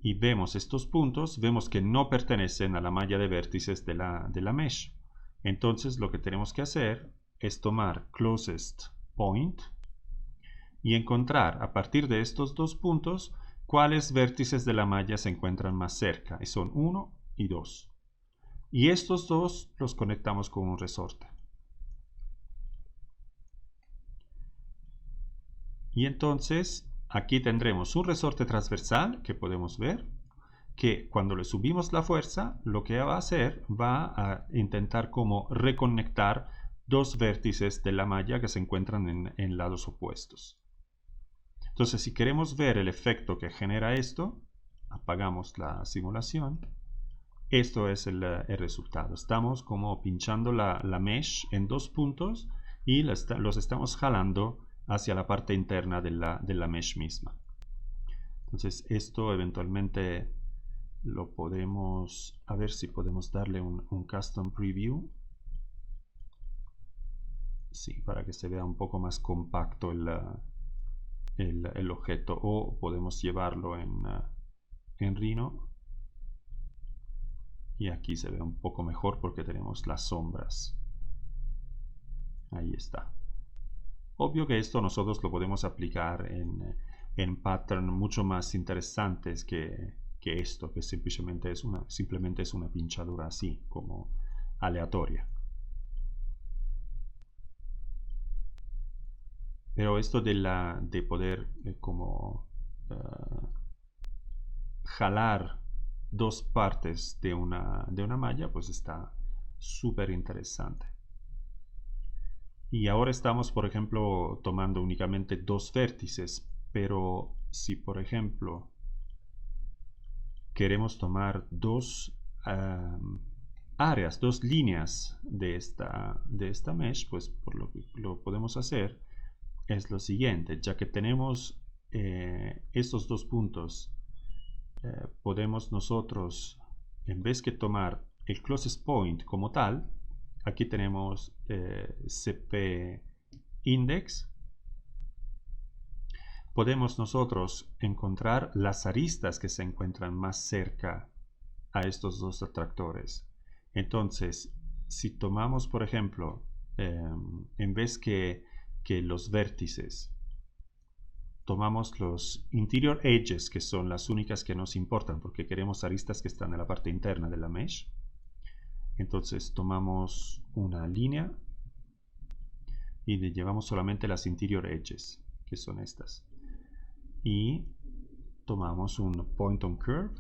[SPEAKER 1] y vemos estos puntos, vemos que no pertenecen a la malla de vértices de la mesh. Entonces, lo que tenemos que hacer es tomar closest point y encontrar a partir de estos dos puntos cuáles vértices de la malla se encuentran más cerca, y son 1 y 2. Y estos dos los conectamos con un resorte. Y entonces aquí tendremos un resorte transversal que podemos ver, que cuando le subimos la fuerza, lo que va a hacer, va a intentar como reconectar dos vértices de la malla que se encuentran en lados opuestos. Entonces, si queremos ver el efecto que genera esto, apagamos la simulación. Esto es el resultado. Estamos como pinchando la mesh en dos puntos y los estamos jalando hacia la parte interna de la mesh misma. Entonces, esto eventualmente lo podemos, a ver si podemos darle un custom preview. Sí, para que se vea un poco más compacto el objeto, o podemos llevarlo en Rhino y aquí se ve un poco mejor porque tenemos las sombras. Ahí está. Obvio que esto nosotros lo podemos aplicar en pattern mucho más interesantes que esto, que simplemente es una pinchadura así, como aleatoria. Pero esto de poder como jalar dos partes de una malla, pues está súper interesante. Y ahora estamos, por ejemplo, tomando únicamente dos vértices, pero si, por ejemplo, queremos tomar dos áreas, dos líneas de esta mesh, pues por lo que lo podemos hacer es lo siguiente. Ya que tenemos estos dos puntos, podemos nosotros, en vez que tomar el closest point como tal, aquí tenemos CP index, podemos nosotros encontrar las aristas que se encuentran más cerca a estos dos atractores. Entonces, si tomamos, por ejemplo, en vez que los vértices, tomamos los interior edges, que son las únicas que nos importan, porque queremos aristas que están en la parte interna de la mesh. Entonces, tomamos una línea y le llevamos solamente las interior edges, que son estas. Y tomamos un point on curve.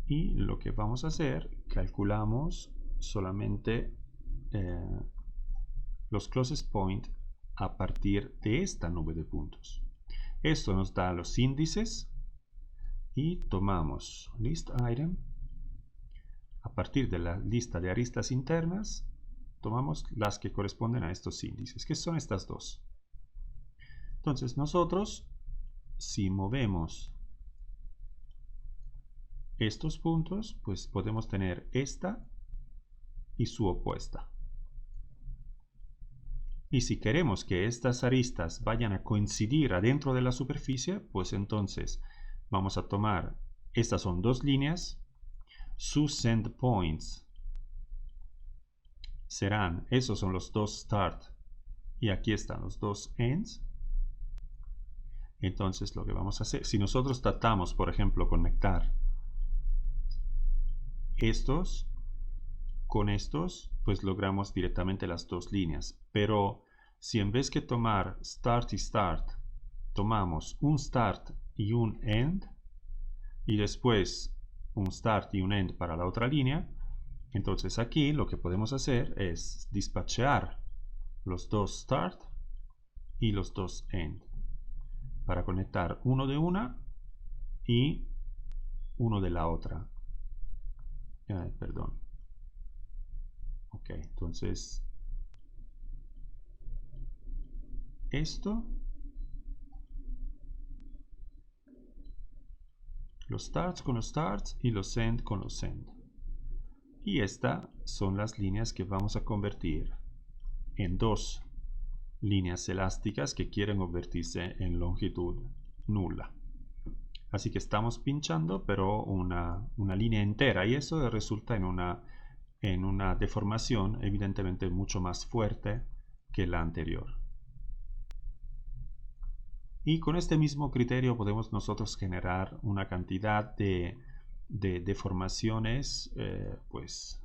[SPEAKER 1] Y lo que vamos a hacer, calculamos solamente los closest point a partir de esta nube de puntos. Esto nos da los índices y tomamos list item. A partir de la lista de aristas internas, tomamos las que corresponden a estos índices, que son estas dos. Entonces nosotros, si movemos estos puntos, pues podemos tener esta y su opuesta. Y si queremos que estas aristas vayan a coincidir adentro de la superficie, pues entonces vamos a tomar, estas son dos líneas, sus endpoints serán, esos son los dos start y aquí están los dos ends. Entonces lo que vamos a hacer, si nosotros tratamos, por ejemplo, conectar estos con estos, pues logramos directamente las dos líneas. Pero si en vez que tomar start y start, tomamos un start y un end, y después un start y un end para la otra línea, entonces aquí lo que podemos hacer es dispatchear los dos start y los dos end para conectar uno de una y uno de la otra. Perdón. Ok, entonces esto, los starts con los starts y los end con los end. Y estas son las líneas que vamos a convertir en dos líneas elásticas que quieren convertirse en longitud nula. Así que estamos pinchando, pero una línea entera, y eso resulta en una deformación evidentemente mucho más fuerte que la anterior. Y con este mismo criterio podemos nosotros generar una cantidad de deformaciones, pues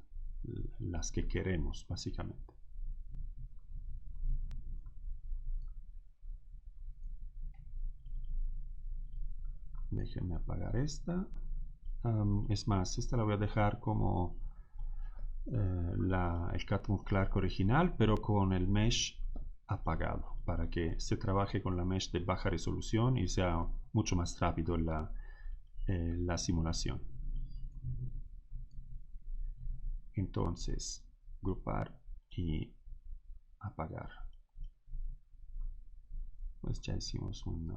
[SPEAKER 1] las que queremos básicamente. Déjenme apagar esta. Es más, esta la voy a dejar como el Catmull Clark original, pero con el mesh apagado, para que se trabaje con la mesh de baja resolución y sea mucho más rápido la simulación. Entonces, grupar y apagar. Pues ya hicimos un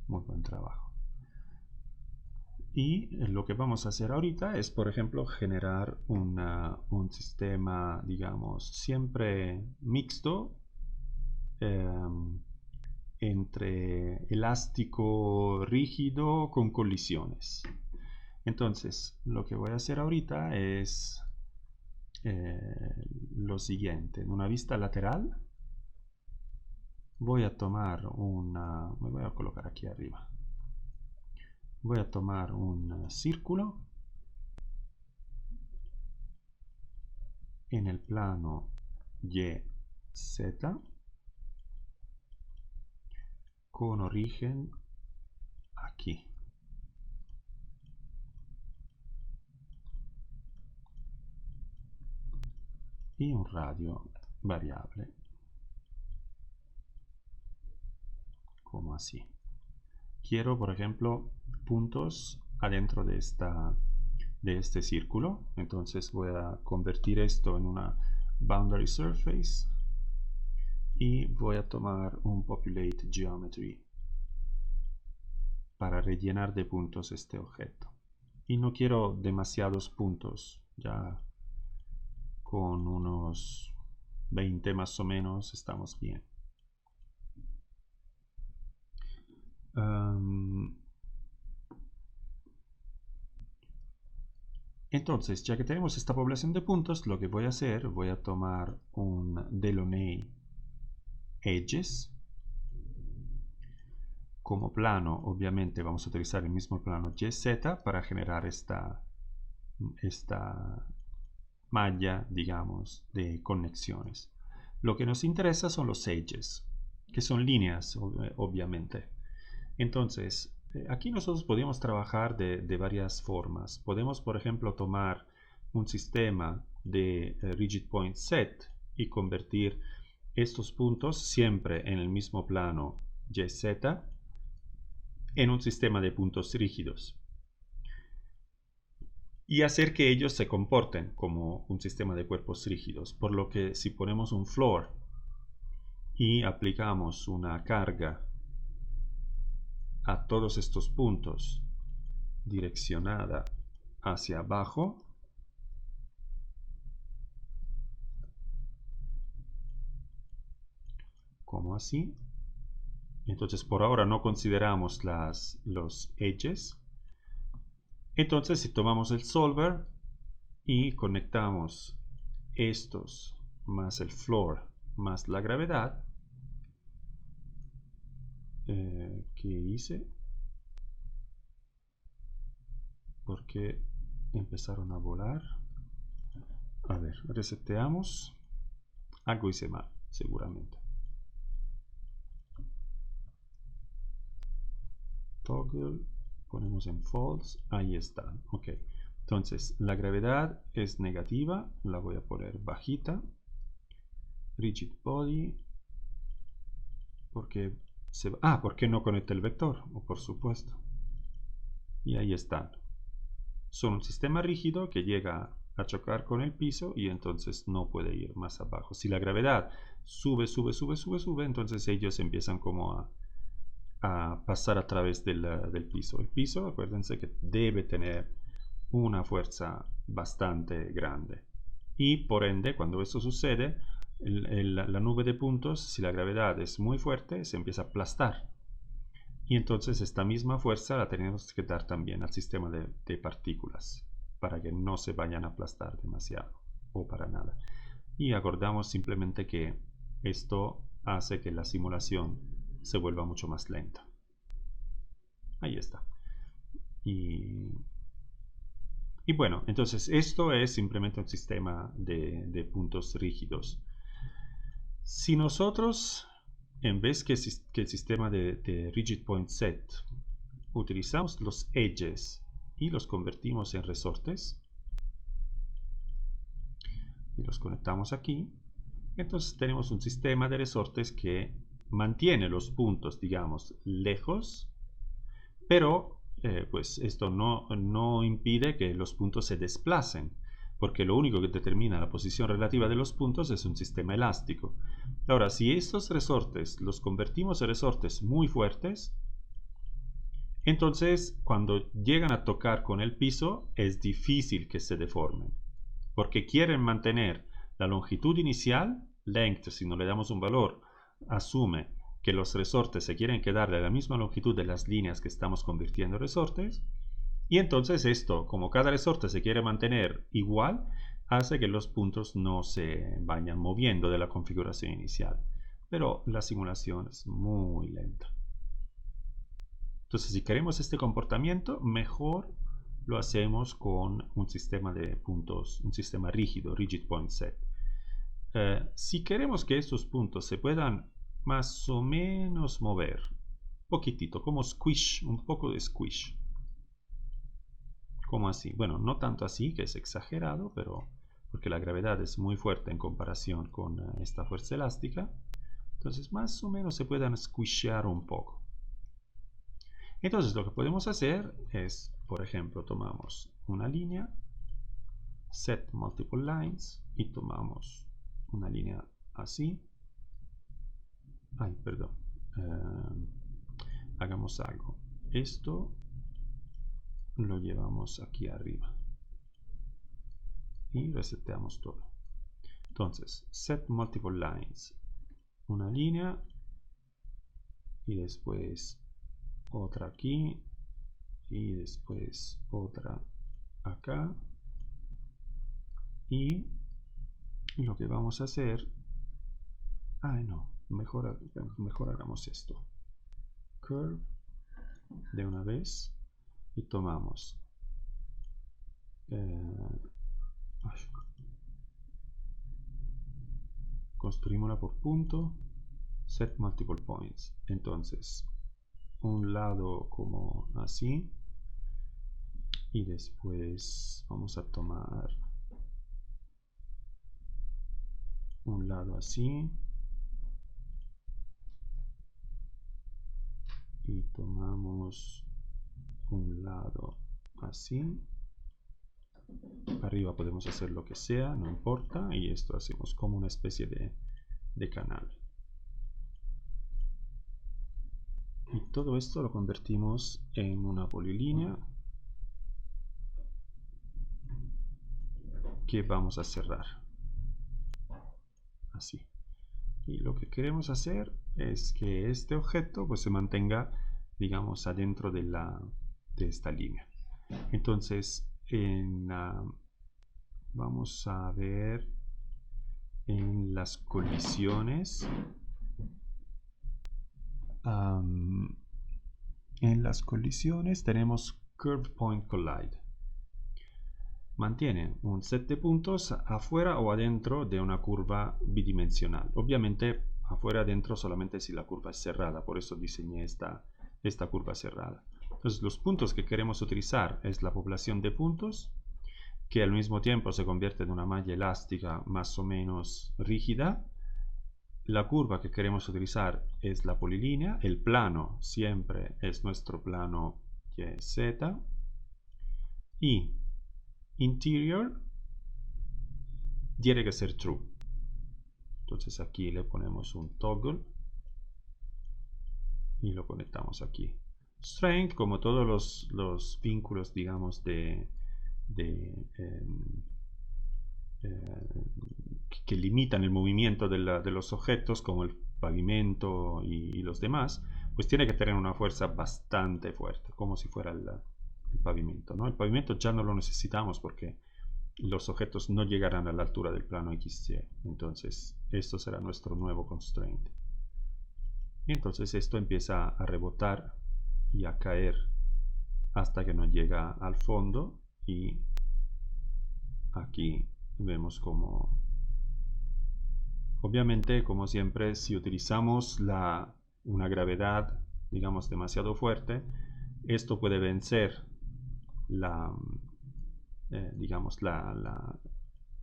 [SPEAKER 1] muy buen trabajo. Y lo que vamos a hacer ahorita es, por ejemplo, generar un sistema, digamos, siempre mixto entre elástico rígido con colisiones. Entonces, lo que voy a hacer ahorita es lo siguiente. En una vista lateral voy a tomar me voy a colocar aquí arriba. Voy a tomar un círculo en el plano YZ con origen aquí. Y un radio variable, como así. quiero, por ejemplo, puntos adentro de este círculo. Entonces voy a convertir esto en una boundary surface y voy a tomar un populate geometry para rellenar de puntos este objeto. Y no quiero demasiados puntos, ya con unos 20 más o menos estamos bien. Entonces, ya que tenemos esta población de puntos, lo que voy a hacer, voy a tomar un Delaunay Edges. Como plano, obviamente, vamos a utilizar el mismo plano YZ para generar esta malla, digamos, de conexiones. Lo que nos interesa son los edges, que son líneas, obviamente. Entonces, aquí nosotros podemos trabajar de varias formas. Podemos, por ejemplo, tomar un sistema de rigid point set y convertir estos puntos siempre en el mismo plano YZ en un sistema de puntos rígidos y hacer que ellos se comporten como un sistema de cuerpos rígidos. Por lo que si ponemos un floor y aplicamos una carga a todos estos puntos direccionada hacia abajo, como así. Entonces por ahora no consideramos los edges. Entonces si tomamos el solver y conectamos estos más el floor más la gravedad, ¿qué hice? Porque empezaron a volar. A ver, reseteamos. Algo hice mal, seguramente. Toggle, ponemos en false, ahí está. Ok, entonces la gravedad es negativa, la voy a poner bajita. Rigid body, porque ¿por qué no conecta el vector? Por supuesto. Y ahí están. Son un sistema rígido que llega a chocar con el piso y entonces no puede ir más abajo. Si la gravedad sube, entonces ellos empiezan como a pasar a través del piso. El piso, acuérdense que debe tener una fuerza bastante grande. Y por ende, cuando eso sucede, la nube de puntos, si la gravedad es muy fuerte, se empieza a aplastar. Y entonces esta misma fuerza la tenemos que dar también al sistema de partículas para que no se vayan a aplastar demasiado o para nada. Y acordamos simplemente que esto hace que la simulación se vuelva mucho más lenta. Ahí está. Y bueno, entonces esto es simplemente un sistema de puntos rígidos. Si nosotros, en vez que el sistema de rigid point set, utilizamos los edges y los convertimos en resortes y los conectamos aquí, entonces tenemos un sistema de resortes que mantiene los puntos, digamos, lejos, pero pues esto no impide que los puntos se desplacen, porque lo único que determina la posición relativa de los puntos es un sistema elástico. Ahora, si estos resortes los convertimos en resortes muy fuertes, entonces cuando llegan a tocar con el piso es difícil que se deformen, porque quieren mantener la longitud inicial, length, si no le damos un valor, asume que los resortes se quieren quedar de la misma longitud de las líneas que estamos convirtiendo en resortes, y entonces esto, como cada resorte se quiere mantener igual, hace que los puntos no se vayan moviendo de la configuración inicial. Pero la simulación es muy lenta. Entonces, si queremos este comportamiento, mejor lo hacemos con un sistema de puntos, un sistema rígido, rigid point set. Si queremos que estos puntos se puedan más o menos mover, poquitito, como squish, un poco de squish. Como así, bueno, no tanto así, que es exagerado, pero porque la gravedad es muy fuerte en comparación con esta fuerza elástica, entonces más o menos se puedan squishear un poco. Entonces lo que podemos hacer es, por ejemplo, tomamos una línea, set multiple lines, y tomamos una línea así. Ay, perdón. Hagamos algo. Esto lo llevamos aquí arriba y reseteamos todo. Entonces, set multiple lines, una línea y después otra aquí y después otra acá, y lo que vamos a hacer, no, mejor hagamos esto, curve de una vez, y tomamos construimosla por punto, set multiple points. Entonces un lado como así, y después vamos a tomar un lado así, y tomamos un lado así. Arriba podemos hacer lo que sea, no importa, y esto hacemos como una especie de canal. Y todo esto lo convertimos en una polilínea que vamos a cerrar así. Y lo que queremos hacer es que este objeto pues se mantenga, digamos, adentro de esta línea. Entonces vamos a ver en las colisiones. En las colisiones tenemos Curve Point Collide. Mantiene un set de puntos afuera o adentro de una curva bidimensional. Obviamente afuera adentro solamente si la curva es cerrada, por eso diseñé esta curva cerrada. Entonces los puntos que queremos utilizar es la población de puntos, que al mismo tiempo se convierte en una malla elástica más o menos rígida. La curva que queremos utilizar es la polilínea. El plano siempre es nuestro plano que es Z. Y interior tiene que ser true. Entonces aquí le ponemos un toggle y lo conectamos aquí. Strength, como todos los vínculos, digamos, que limitan el movimiento de los objetos, como el pavimento y los demás, pues tiene que tener una fuerza bastante fuerte, como si fuera el pavimento, ¿no? El pavimento ya no lo necesitamos porque los objetos no llegarán a la altura del plano XY. Entonces esto será nuestro nuevo constraint. Y entonces esto empieza a rebotar y a caer hasta que no llega al fondo, y aquí vemos como, obviamente, como siempre, si utilizamos una gravedad, digamos, demasiado fuerte, esto puede vencer digamos,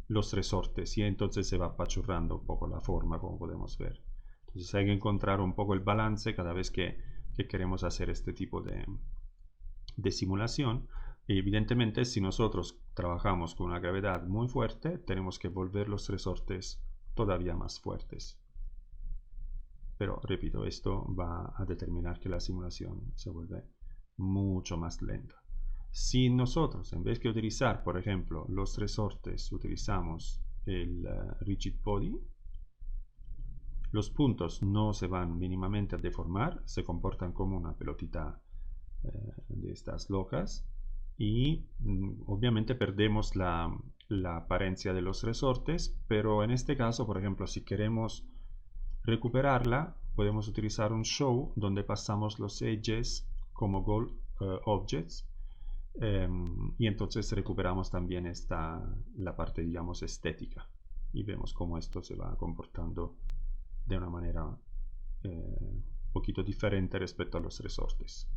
[SPEAKER 1] los resortes, y entonces se va apachurrando un poco la forma, como podemos ver. Entonces hay que encontrar un poco el balance cada vez que queremos hacer este tipo de simulación. Y evidentemente, si nosotros trabajamos con una gravedad muy fuerte, tenemos que volver los resortes todavía más fuertes. Pero repito, esto va a determinar que la simulación se vuelve mucho más lenta. Si nosotros, en vez de utilizar, por ejemplo, los resortes, utilizamos el rigid body, los puntos no se van mínimamente a deformar, se comportan como una pelotita de estas locas, y obviamente perdemos la apariencia de los resortes, pero en este caso, por ejemplo, si queremos recuperarla, podemos utilizar un show donde pasamos los edges como goal objects, y entonces recuperamos también la parte, digamos, estética, y vemos cómo esto se va comportando de una manera un poquito diferente respecto a los resortes.